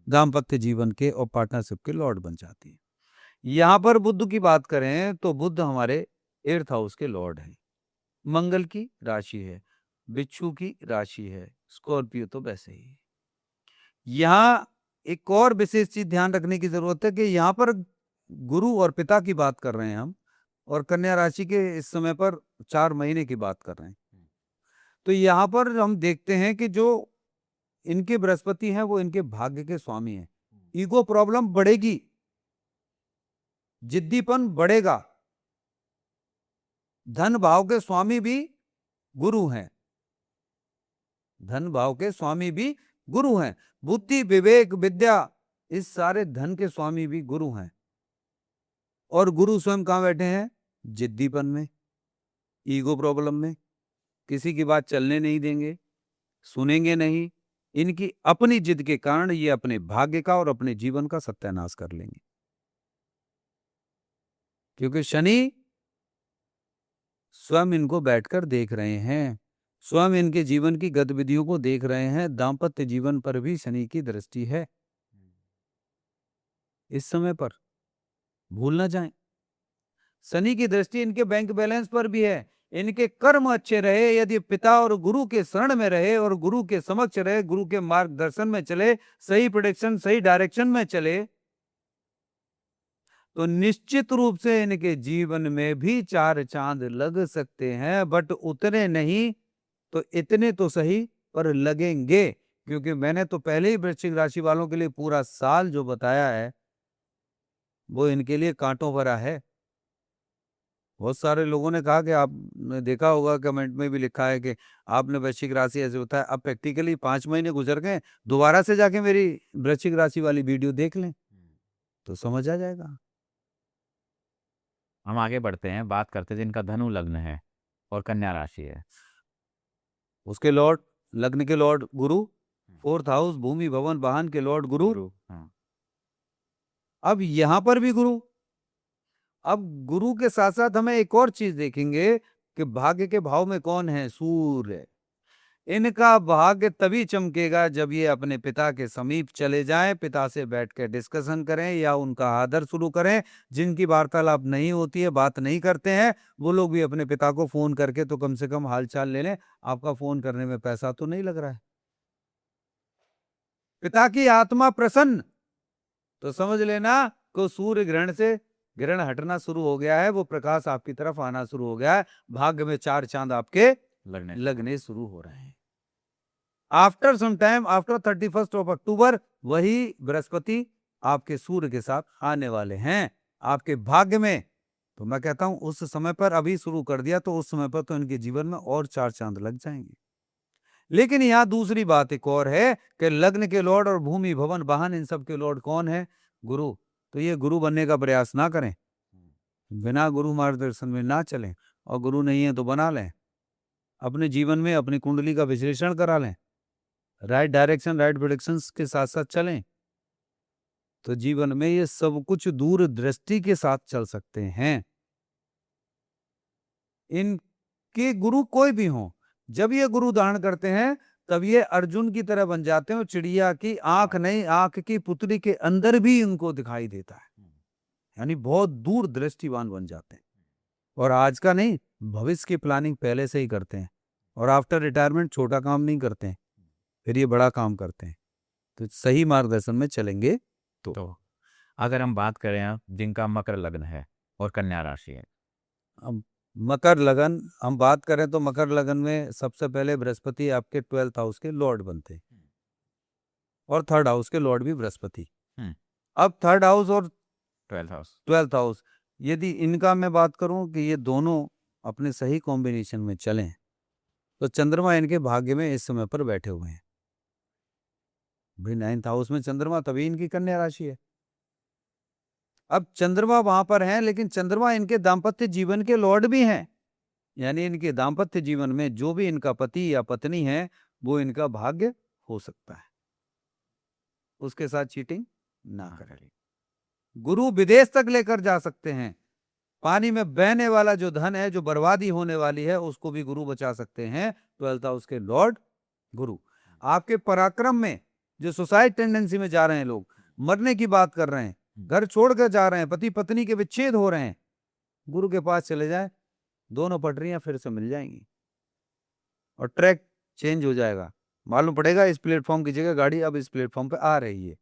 दाम्पत्य जीवन के और पार्टनरशिप के लॉर्ड बन जाती है। यहाँ पर बुध की बात करें तो बुध हमारे 8th हाउस के लॉर्ड हैं, मंगल की राशि है, बिच्छू की राशि है, स्कॉर्पियो तो वैसे ही। यहाँ एक और विशेष चीज ध्यान रखने की जरूरत है कि यहाँ पर गुरु और पिता की बात कर रहे हैं हम, और कन्या राशि के इस समय पर 4 महीने की बात कर रहे हैं। तो यहाँ पर हम देखते हैं कि जो इनके बृहस्पति हैं वो इनके भाग्य के स्वामी हैं। ईगो प्रॉब्लम बढ़ेगी, जिद्दीपन बढ़ेगा। धन भाव के स्वामी भी गुरु हैं, धन भाव के स्वामी भी गुरु हैं। बुद्धि विवेक विद्या इस सारे धन के स्वामी भी गुरु हैं। और गुरु स्वयं कहां बैठे हैं? जिद्दीपन में, ईगो प्रॉब्लम में, किसी की बात चलने नहीं देंगे, सुनेंगे नहीं। इनकी अपनी जिद के कारण ये अपने भाग्य का और अपने जीवन का सत्यानाश कर लेंगे, क्योंकि शनि स्वयं इनको बैठकर देख रहे हैं, स्वयं इनके जीवन की गतिविधियों को देख रहे हैं। दांपत्य जीवन पर भी शनि की दृष्टि है इस समय पर, भूल ना जाएं। शनि की दृष्टि इनके बैंक बैलेंस पर भी है। इनके कर्म अच्छे रहे, यदि पिता और गुरु के शरण में रहे और गुरु के समक्ष रहे, गुरु के मार्गदर्शन में चले, सही प्रेडिक्शन सही डायरेक्शन में चले, तो निश्चित रूप से इनके जीवन में भी 4 चांद लग सकते हैं। बट उतने नहीं तो इतने तो सही, पर लगेंगे। क्योंकि मैंने तो पहले ही वृश्चिक राशि वालों के लिए पूरा साल जो बताया है वो इनके लिए कांटों भरा है। बहुत सारे लोगों ने कहा कि आपने देखा होगा, कमेंट में भी लिखा है कि आपने वृश्चिक राशि ऐसे होता है। अब प्रैक्टिकली 5 महीने गुजर गए, दोबारा से जाके मेरी वृश्चिक राशि वाली वीडियो देख लें तो समझ आ जाएगा। हम आगे बढ़ते हैं, बात करते हैं जिनका धनु लग्न है और कन्या राशि है। उसके लॉर्ड, लग्न के लॉर्ड गुरु, 4th हाउस भूमि भवन वाहन के लॉर्ड गुरु। हाँ। अब यहां पर भी गुरु। अब गुरु के साथ साथ हमें एक और चीज देखेंगे कि भाग्य के भाव में कौन है? सूर्य। इनका भाग्य तभी चमकेगा जब ये अपने पिता के समीप चले जाएं, पिता से बैठ कर डिस्कशन करें या उनका आदर शुरू करें। जिनकी वार्तालाप नहीं होती है, बात नहीं करते हैं, वो लोग भी अपने पिता को फोन करके तो कम से कम हालचाल ले लें। आपका फोन करने में पैसा तो नहीं लग रहा है। पिता की आत्मा प्रसन्न, तो समझ लेना को सूर्य ग्रहण से ग्रहण हटना शुरू हो गया है, वो प्रकाश आपकी तरफ आना शुरू हो गया है। भाग्य में 4 चांद आपके लगने शुरू हो रहे हैं। After some time, after 31st of October, वही बृहस्पति आपके सूर्य के साथ आने वाले हैं आपके भाग्य में। तो मैं कहता हूं उस समय पर अभी शुरू कर दिया तो उस समय पर तो इनके जीवन में और 4 चांद लग जाएंगे। लेकिन यहां दूसरी बात एक और है कि लग्न के लॉर्ड और भूमि भवन वाहन इन सब के लॉर्ड कौन है? गुरु। तो ये गुरु बनने का प्रयास ना करें, बिना गुरु मार्गदर्शन में ना चलें, और गुरु नहीं है तो बना लें। अपने जीवन में अपनी कुंडली का विश्लेषण करा लें, राइट डायरेक्शन राइट प्रेडिक्शंस के साथ साथ चलें, तो जीवन में ये सब कुछ दूरदृष्टि के साथ चल सकते हैं। इनके गुरु कोई भी हो, जब ये गुरु धारण करते हैं तब ये अर्जुन की तरह बन जाते हैं। चिड़िया की आंख नहीं, आंख की पुतली के अंदर भी इनको दिखाई देता है, यानी बहुत दूर दृष्टिवान बन जाते हैं। और आज का नहीं, भविष्य की प्लानिंग पहले से ही करते हैं। और आफ्टर रिटायरमेंट छोटा काम नहीं करते हैं, फिर ये बड़ा काम करते हैं। तो सही मार्गदर्शन में चलेंगे तो अगर हम बात करें जिनका मकर लग्न है और कन्या राशि है। अब मकर लगन हम बात करें तो मकर लगन में सबसे पहले बृहस्पति आपके 12th हाउस के लॉर्ड बनते हैं, और 3rd हाउस के लॉर्ड भी बृहस्पति। अब 3rd हाउस और 12th हाउस 12th हाउस, यदि इनका मैं बात करूं कि ये दोनों अपने सही कॉम्बिनेशन में चलें तो चंद्रमा इनके भाग्य में इस समय पर बैठे हुए हैं। भाई 9th हाउस में चंद्रमा, तभी इनकी कन्या राशि है। अब चंद्रमा वहां पर है, लेकिन चंद्रमा इनके दाम्पत्य जीवन के लॉर्ड भी हैं। यानी इनके दाम्पत्य जीवन में जो भी इनका पति या पत्नी है वो इनका भाग्य हो सकता है। उसके साथ चीटिंग ना करें। गुरु विदेश तक लेकर जा सकते हैं। पानी में बहने वाला जो धन है, जो बर्बादी होने वाली है, उसको भी गुरु बचा सकते हैं। 12th हाउस के लॉर्ड गुरु। आपके पराक्रम में जो सुसाइड टेंडेंसी में जा रहे हैं लोग, मरने की बात कर रहे हैं, घर छोड़कर जा रहे हैं, पति पत्नी के विच्छेद हो रहे हैं, गुरु के पास चले जाएं, दोनों पटरियां फिर से मिल जाएंगी और ट्रैक चेंज हो जाएगा। मालूम पड़ेगा इस प्लेटफॉर्म की जगह गाड़ी अब इस प्लेटफॉर्म पे आ रही है।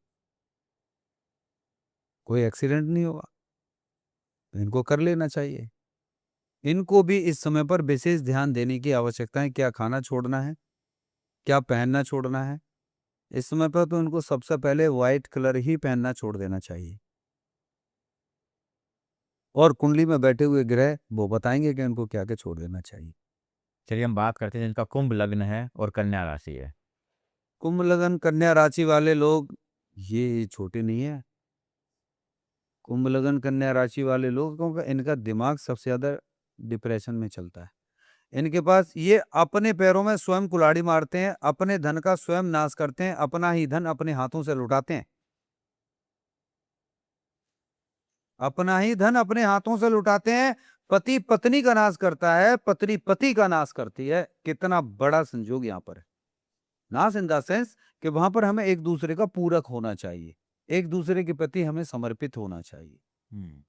कोई एक्सीडेंट नहीं होगा। तो इनको कर लेना चाहिए। इनको भी इस समय पर विशेष ध्यान देने की आवश्यकता है। क्या खाना छोड़ना है, क्या पहनना छोड़ना है। इस समय पर तो इनको सबसे पहले व्हाइट कलर ही पहनना छोड़ देना चाहिए। और कुंडली में बैठे हुए ग्रह वो बताएंगे कि इनको क्या क्या छोड़ देना चाहिए। चलिए हम बात करते हैं जिनका कुंभ लग्न है और कन्या राशि है। कुंभ लग्न कन्या राशि वाले लोग ये छोटे नहीं है। कुंभ लग्न कन्या राशि वाले लोगों का इनका दिमाग सबसे ज्यादा डिप्रेशन में चलता है। इनके पास ये अपने पैरों में स्वयं कुल्हाड़ी मारते हैं, अपने धन का स्वयं नाश करते हैं, अपना ही धन अपने हाथों से लुटाते हैं। अपना ही धन अपने हाथों से लुटाते हैं। पति पत्नी का नाश करता है, पत्नी पति का नाश करती है। कितना बड़ा संयोग यहाँ पर है। नाश इन द सेंस कि वहां पर हमें एक दूसरे का पूरक होना चाहिए, एक दूसरे के प्रति हमें समर्पित होना चाहिए।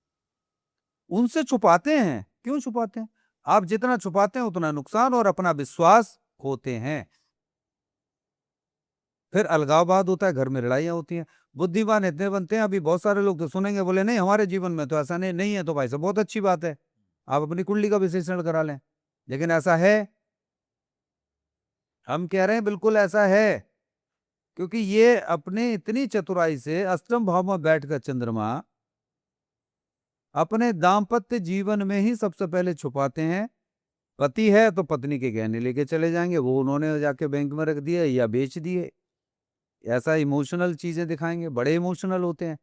उनसे छुपाते हैं। क्यों छुपाते हैं? आप जितना छुपाते हैं उतना नुकसान और अपना विश्वास खोते हैं। फिर अलगाववाद होता है, घर में लड़ाइयां होती हैं। बुद्धिमान इतने बनते हैं, अभी बहुत सारे लोग तो सुनेंगे, बोले नहीं हमारे जीवन में तो ऐसा नहीं है। तो भाई साहब बहुत अच्छी बात है, आप अपनी कुंडली का विश्लेषण करा लें। लेकिन ऐसा है, हम कह रहे हैं बिल्कुल ऐसा है। क्योंकि ये अपने इतनी चतुराई से अष्टम भाव में बैठकर चंद्रमा अपने दाम्पत्य जीवन में ही सबसे पहले छुपाते हैं। पति है तो पत्नी के गहने लेके चले जाएंगे, वो उन्होंने जाके बैंक में रख दिए या बेच दिए। ऐसा इमोशनल चीजें दिखाएंगे, बड़े इमोशनल होते हैं।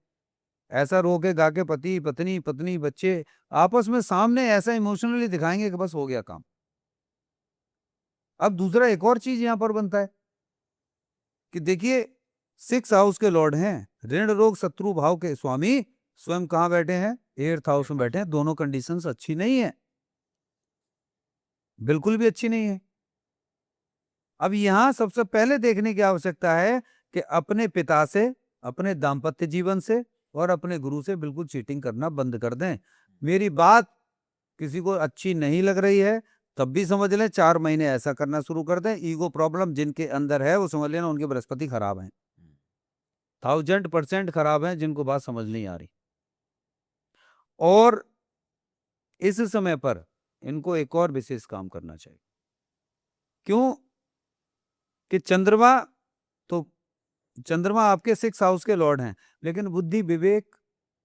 ऐसा रो के गा के पति पत्नी पत्नी बच्चे आपस में सामने ऐसा इमोशनली दिखाएंगे कि बस हो गया काम। अब दूसरा एक और चीज यहां पर बनता है कि देखिए 6th हाउस के लॉर्ड हैं, ऋण रोग शत्रु भाव के स्वामी स्वयं कहां बैठे हैं? 8th हाउस में बैठे हैं। दोनों कंडीशंस अच्छी नहीं है, बिल्कुल भी अच्छी नहीं है। अब यहां सबसे पहले देखने की आवश्यकता है कि अपने पिता से, अपने दाम्पत्य जीवन से और अपने गुरु से बिल्कुल चीटिंग करना बंद कर दें। मेरी बात किसी को अच्छी नहीं लग रही है तब भी समझ लें, 4 महीने ऐसा करना शुरू कर दें। ईगो प्रॉब्लम जिनके अंदर है वो समझ लेना उनके बृहस्पति खराब हैं, 1000% खराब हैं, जिनको बात समझ नहीं आ रही। और इस समय पर इनको एक और विशेष काम करना चाहिए। क्यों? कि चंद्रमा आपके 6th हाउस के लॉर्ड हैं, लेकिन बुद्धि, विवेक,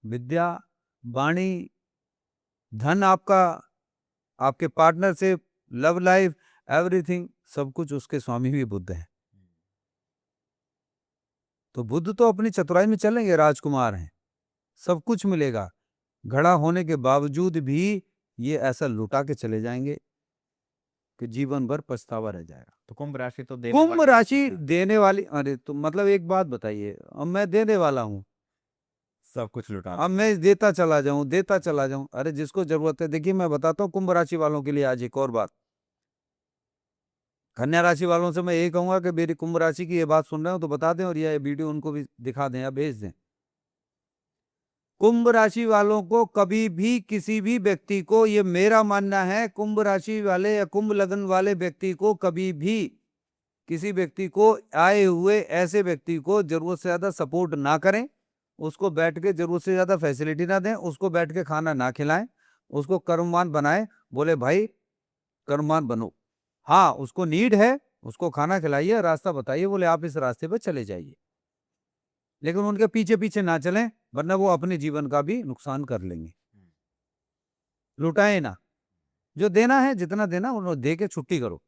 विद्या, वाणी, धन, आपका, आपके पार्टनरशिप, लव लाइफ, एवरीथिंग, सब कुछ उसके स्वामी भी बुध हैं। तो बुध तो अपनी चतुराई में चलेंगे, राजकुमार हैं, सब कुछ मिलेगा। घड़ा होने के बावजूद भी ये ऐसा लुटा के चले जाएंगे कि जीवन भर पछतावा रह जाएगा। तो कुंभ राशि तो कुंभ राशि देने वाली, अरे तो मतलब एक बात बताइए, अब मैं देने वाला हूं, सब कुछ लुटा अब मैं देता चला जाऊं। अरे जिसको जरूरत है, देखिए मैं बताता हूँ कुंभ राशि वालों के लिए आज एक और बात। कन्या राशि वालों से मैं ये कहूंगा कि मेरी कुंभ राशि की ये बात सुन रहे हो तो बता दें और ये वीडियो उनको भी दिखा दें या भेज दें। कुंभ राशि वालों को कभी भी किसी भी व्यक्ति को, ये मेरा मानना है, कुंभ राशि वाले या कुंभ लग्न वाले व्यक्ति को कभी भी किसी व्यक्ति को, आए हुए ऐसे व्यक्ति को जरूरत से ज्यादा सपोर्ट ना करें। उसको बैठ के जरूरत से ज्यादा फैसिलिटी ना दें, उसको बैठ के खाना ना खिलाएं, उसको कर्मवान बनाएं। बोले भाई कर्मवान बनो, हाँ उसको नीड है, उसको खाना खिलाइए, रास्ता बताइए, बोले आप इस रास्ते पर चले जाइए। लेकिन उनके पीछे पीछे ना चलें, वरना वो अपने जीवन का भी नुकसान कर लेंगे। लुटाए ना, जो देना है, जितना देना उन्हें दे के छुट्टी करो।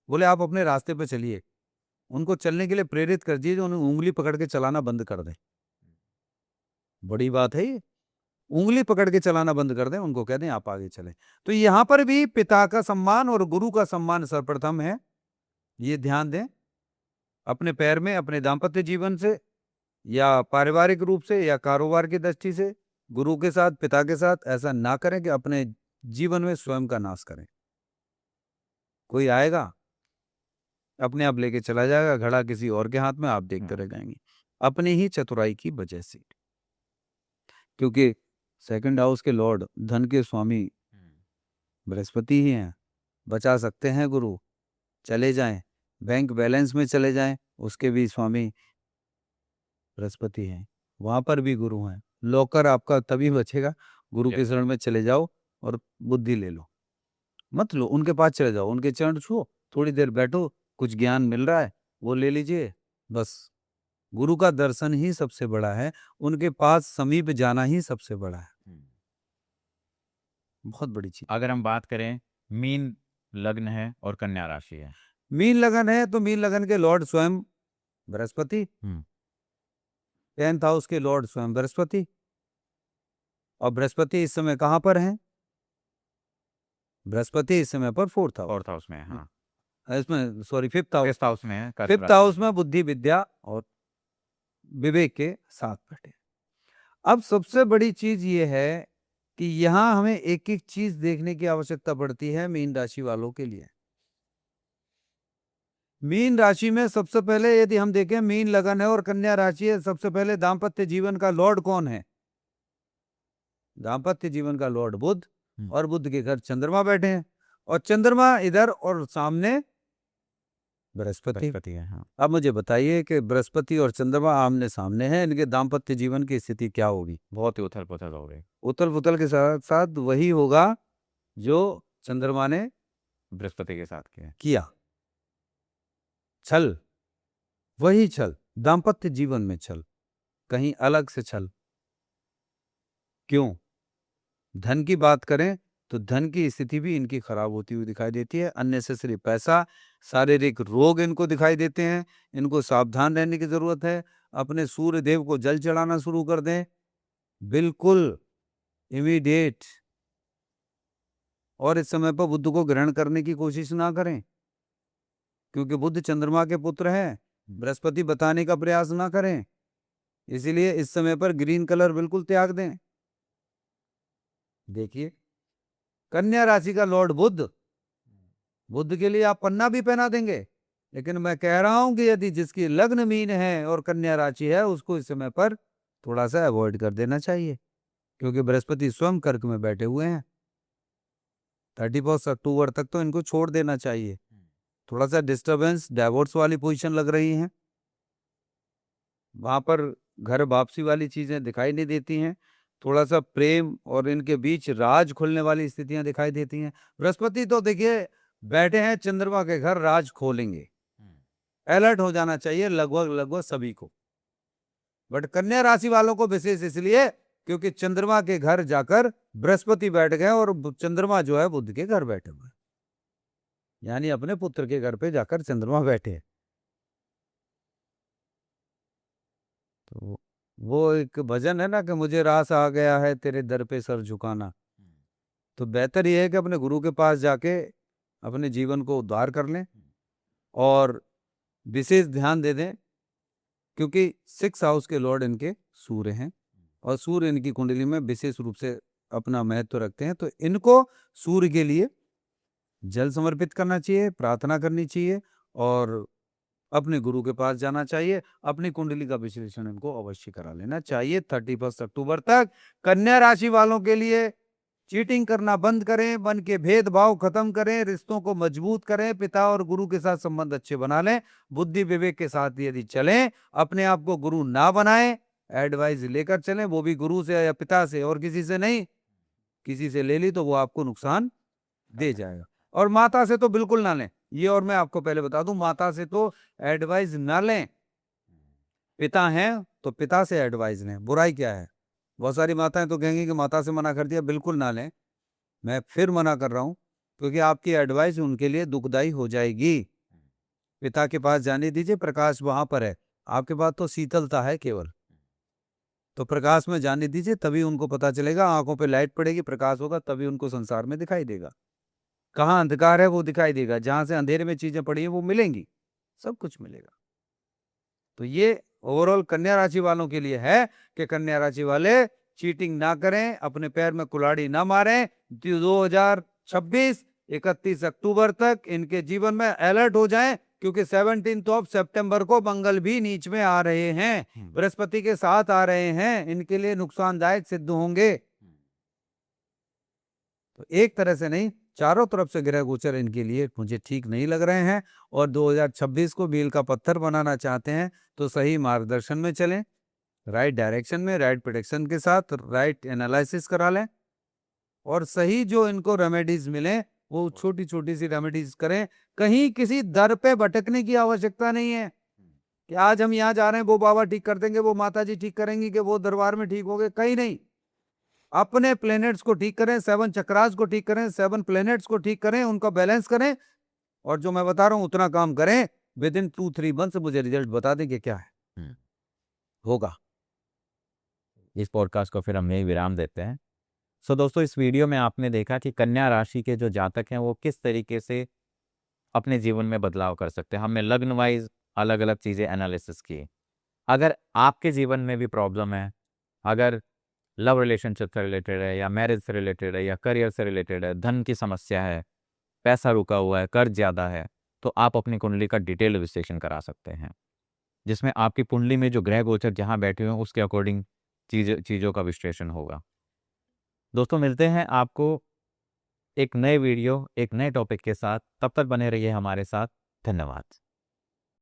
बोले आप अपने रास्ते पे चलिए, उनको चलने के लिए प्रेरित कर दीजिए, उन्हें उंगली पकड़ के चलाना बंद कर दें। बड़ी बात है ये, उंगली पकड़ के चलाना बंद कर दें, उनको कह दें आप आगे चलें। तो यहाँ पर भी पिता का सम्मान और गुरु का सम्मान सर्वप्रथम है, ये ध्यान दें। अपने पैर में, अपने दाम्पत्य जीवन से या पारिवारिक रूप से या कारोबार की दृष्टि से गुरु के साथ, पिता के साथ ऐसा ना करें कि अपने जीवन में स्वयं का नाश करें। कोई आएगा अपने आप लेके चला जाएगा, घड़ा किसी और के हाथ में, आप देखते रह जाएंगे अपनी ही चतुराई की वजह से। क्योंकि सेकंड हाउस के लॉर्ड, धन के स्वामी बृहस्पति ही हैं। बचा सकते हैं गुरु, चले जाएं, बैंक बैलेंस में चले जाएं, उसके भी स्वामी बृहस्पति हैं, वहां पर भी गुरु हैं। लॉकर आपका तभी बचेगा, गुरु के शरण में चले जाओ और बुद्धि ले लो, मत लो, उनके पास चले जाओ, उनके चरण छुओ, थोड़ी देर बैठो, कुछ ज्ञान मिल रहा है वो ले लीजिए, बस। गुरु का दर्शन ही सबसे बड़ा है, उनके पास समीप जाना ही सबसे बड़ा है, बहुत बड़ी चीज। अगर हम बात करें मीन लग्न है और कन्या राशि है, मीन लगन है तो मीन लगन के लॉर्ड स्वयं बृहस्पति, 10th हाउस के लॉर्ड स्वयं बृहस्पति, और बृहस्पति इस समय कहां पर हैं? बृहस्पति इस समय पर 4th हाउस में है, हाँ, इसमें sorry 5th house, 5th house में है, कर्क 5th राशि हाउस में बुद्धि, विद्या और विवेक के साथ बैठे। अब सबसे बड़ी चीज ये है कि यहां हमें एक एक चीज देखने की आवश्यकता पड़ती है मीन राशि वालों के लिए। मीन राशि में सबसे पहले यदि हम देखें, मीन लगन है और कन्या राशि है, सबसे पहले दाम्पत्य जीवन का लॉर्ड कौन है? दाम्पत्य जीवन का लॉर्ड बुध, और बुध के घर चंद्रमा बैठे हैं, और चंद्रमा इधर और सामने बृहस्पति है, हाँ। अब मुझे बताइए कि बृहस्पति और चंद्रमा आमने सामने हैं, इनके दाम्पत्य जीवन की स्थिति क्या होगी? बहुत ही उथल पुथल हो गई, उथल पुथल के साथ साथ वही होगा जो चंद्रमा ने बृहस्पति के साथ किया, छल, वही छल, दाम्पत्य जीवन में छल, कहीं अलग से छल। क्यों? धन की बात करें तो धन की स्थिति भी इनकी खराब होती हुई दिखाई देती है, अननेसेसरी पैसा, शारीरिक रोग इनको दिखाई देते हैं, इनको सावधान रहने की जरूरत है। अपने सूर्य देव को जल चढ़ाना शुरू कर दें, बिल्कुल इमीडिएट, और इस समय पर बुध को ग्रहण करने की कोशिश ना करें, क्योंकि बुध चंद्रमा के पुत्र हैं, बृहस्पति बताने का प्रयास ना करें, इसीलिए इस समय पर ग्रीन कलर बिल्कुल त्याग दें। देखिए, कन्या राशि का लॉर्ड बुध, बुध के लिए आप पन्ना भी पहना देंगे, लेकिन मैं कह रहा हूं कि यदि जिसकी लग्न मीन है और कन्या राशि है, उसको इस समय पर थोड़ा सा अवॉइड कर देना चाहिए, क्योंकि बृहस्पति स्वयं कर्क में बैठे हुए हैं। 31 अक्टूबर तक तो इनको छोड़ देना चाहिए। थोड़ा सा डिस्टरबेंस, डाइवोर्स वाली पोजीशन लग रही है, वहां पर घर वापसी वाली चीजें दिखाई नहीं देती हैं, थोड़ा सा प्रेम और इनके बीच राज खुलने वाली स्थितियां दिखाई देती हैं। बृहस्पति तो देखिए बैठे हैं चंद्रमा के घर, राज खोलेंगे, अलर्ट हो जाना चाहिए लगभग सभी को, बट कन्या राशि वालों को विशेष इसलिए क्योंकि चंद्रमा के घर जाकर बृहस्पति बैठ गए और चंद्रमा जो है बुध के घर बैठे हुए, यानी अपने पुत्र के घर पे जाकर चंद्रमा बैठे। तो वो एक भजन है ना कि मुझे रास आ गया है तेरे दर पे सर झुकाना, तो बेहतर यह है कि अपने गुरु के पास जाके अपने जीवन को उद्धार कर लें और विशेष ध्यान दे दें, क्योंकि 6th हाउस के लॉर्ड इनके सूर्य हैं और सूर्य इनकी कुंडली में विशेष रूप से अपना महत्व रखते हैं, तो इनको सूर्य के लिए जल समर्पित करना चाहिए, प्रार्थना करनी चाहिए और अपने गुरु के पास जाना चाहिए, अपनी कुंडली का विश्लेषण इनको अवश्य करा लेना चाहिए 31 अक्टूबर तक। कन्या राशि वालों के लिए चीटिंग करना बंद करें, मन के भेदभाव खत्म करें, रिश्तों को मजबूत करें, पिता और गुरु के साथ संबंध अच्छे बना लें, बुद्धि विवेक के साथ यदि चलें, अपने आप को गुरु ना बनाएं, एडवाइस लेकर चलें, वो भी गुरु से या पिता से और किसी से नहीं, किसी से ले ली तो वो आपको नुकसान दे जाएगा। और माता से तो बिल्कुल ना लें, ये और मैं आपको पहले बता दूं, माता से तो एडवाइस ना लें, पिता हैं तो पिता से एडवाइस लें, बुराई क्या है। बहुत सारी माताएं तो कहेंगी कि माता से मना कर दिया, बिल्कुल ना लें, मैं फिर मना कर रहा हूं, क्योंकि आपकी एडवाइस उनके लिए दुखदाई हो जाएगी। पिता के पास जाने दीजिए, प्रकाश वहां पर है, आपके पास तो शीतलता है केवल, तो प्रकाश में जाने दीजिए, तभी उनको पता चलेगा। आंखों पे लाइट पड़ेगी, प्रकाश होगा, तभी उनको संसार में दिखाई देगा। कहाँ अंधकार है वो दिखाई देगा, जहां से अंधेरे में चीजें पड़ी हैं वो मिलेंगी, सब कुछ मिलेगा। तो ये ओवरऑल कन्या राशि वालों के लिए है कि कन्या राशि वाले चीटिंग ना करें, अपने पैर में कुल्हाड़ी ना मारें। 2026 31 अक्टूबर तक इनके जीवन में अलर्ट हो जाएं, क्योंकि 17 सितंबर को मंगल भी नीच में आ रहे हैं, बृहस्पति के साथ आ रहे हैं, इनके लिए नुकसानदायक सिद्ध होंगे। तो एक तरह से नहीं, चारों तरफ से ग्रह गोचर इनके लिए मुझे ठीक नहीं लग रहे हैं। और 2026 को मील का पत्थर बनाना चाहते हैं तो सही मार्गदर्शन में चलें, राइट डायरेक्शन में, राइट प्रेडिक्शन के साथ, राइट एनालिसिस करा लें, और सही जो इनको रेमेडीज मिले वो छोटी छोटी सी रेमेडीज करें। कहीं किसी दर पे भटकने की आवश्यकता नहीं है कि आज हम यहाँ जा रहे हैं, वो बाबा ठीक कर देंगे, वो माता जी ठीक करेंगी, कि वो दरबार में ठीक हो गए, कहीं नहीं। अपने प्लैनेट्स को ठीक करें, 7 चक्रास को ठीक करें, 7 प्लैनेट्स को ठीक करें, उनका बैलेंस करें, और जो मैं बता रहा हूं उतना काम करें। विद इन 2-3 मंथ्स मुझे रिजल्ट बता दें कि क्या है, होगा। इस पॉडकास्ट को फिर हम यही विराम देते हैं। सो दोस्तों, इस वीडियो में आपने देखा कि कन्या राशि के जो जातक हैं वो किस तरीके से अपने जीवन में बदलाव कर सकते हैं। हमने लग्न वाइज अलग अलग चीज़ें एनालिसिस की। अगर आपके जीवन में भी प्रॉब्लम है, अगर लव रिलेशनशिप से रिलेटेड है, या मैरिज से रिलेटेड है, या करियर से रिलेटेड है, धन की समस्या है, पैसा रुका हुआ है, कर्ज ज़्यादा है, तो आप अपनी कुंडली का डिटेल विश्लेषण करा सकते हैं, जिसमें आपकी कुंडली में जो ग्रह गोचर जहाँ बैठे हुए हैं उसके अकॉर्डिंग चीज़ों का विश्लेषण होगा। दोस्तों, मिलते हैं आपको एक नए वीडियो, एक नए टॉपिक के साथ। तब तक बने रहिए हमारे साथ। धन्यवाद।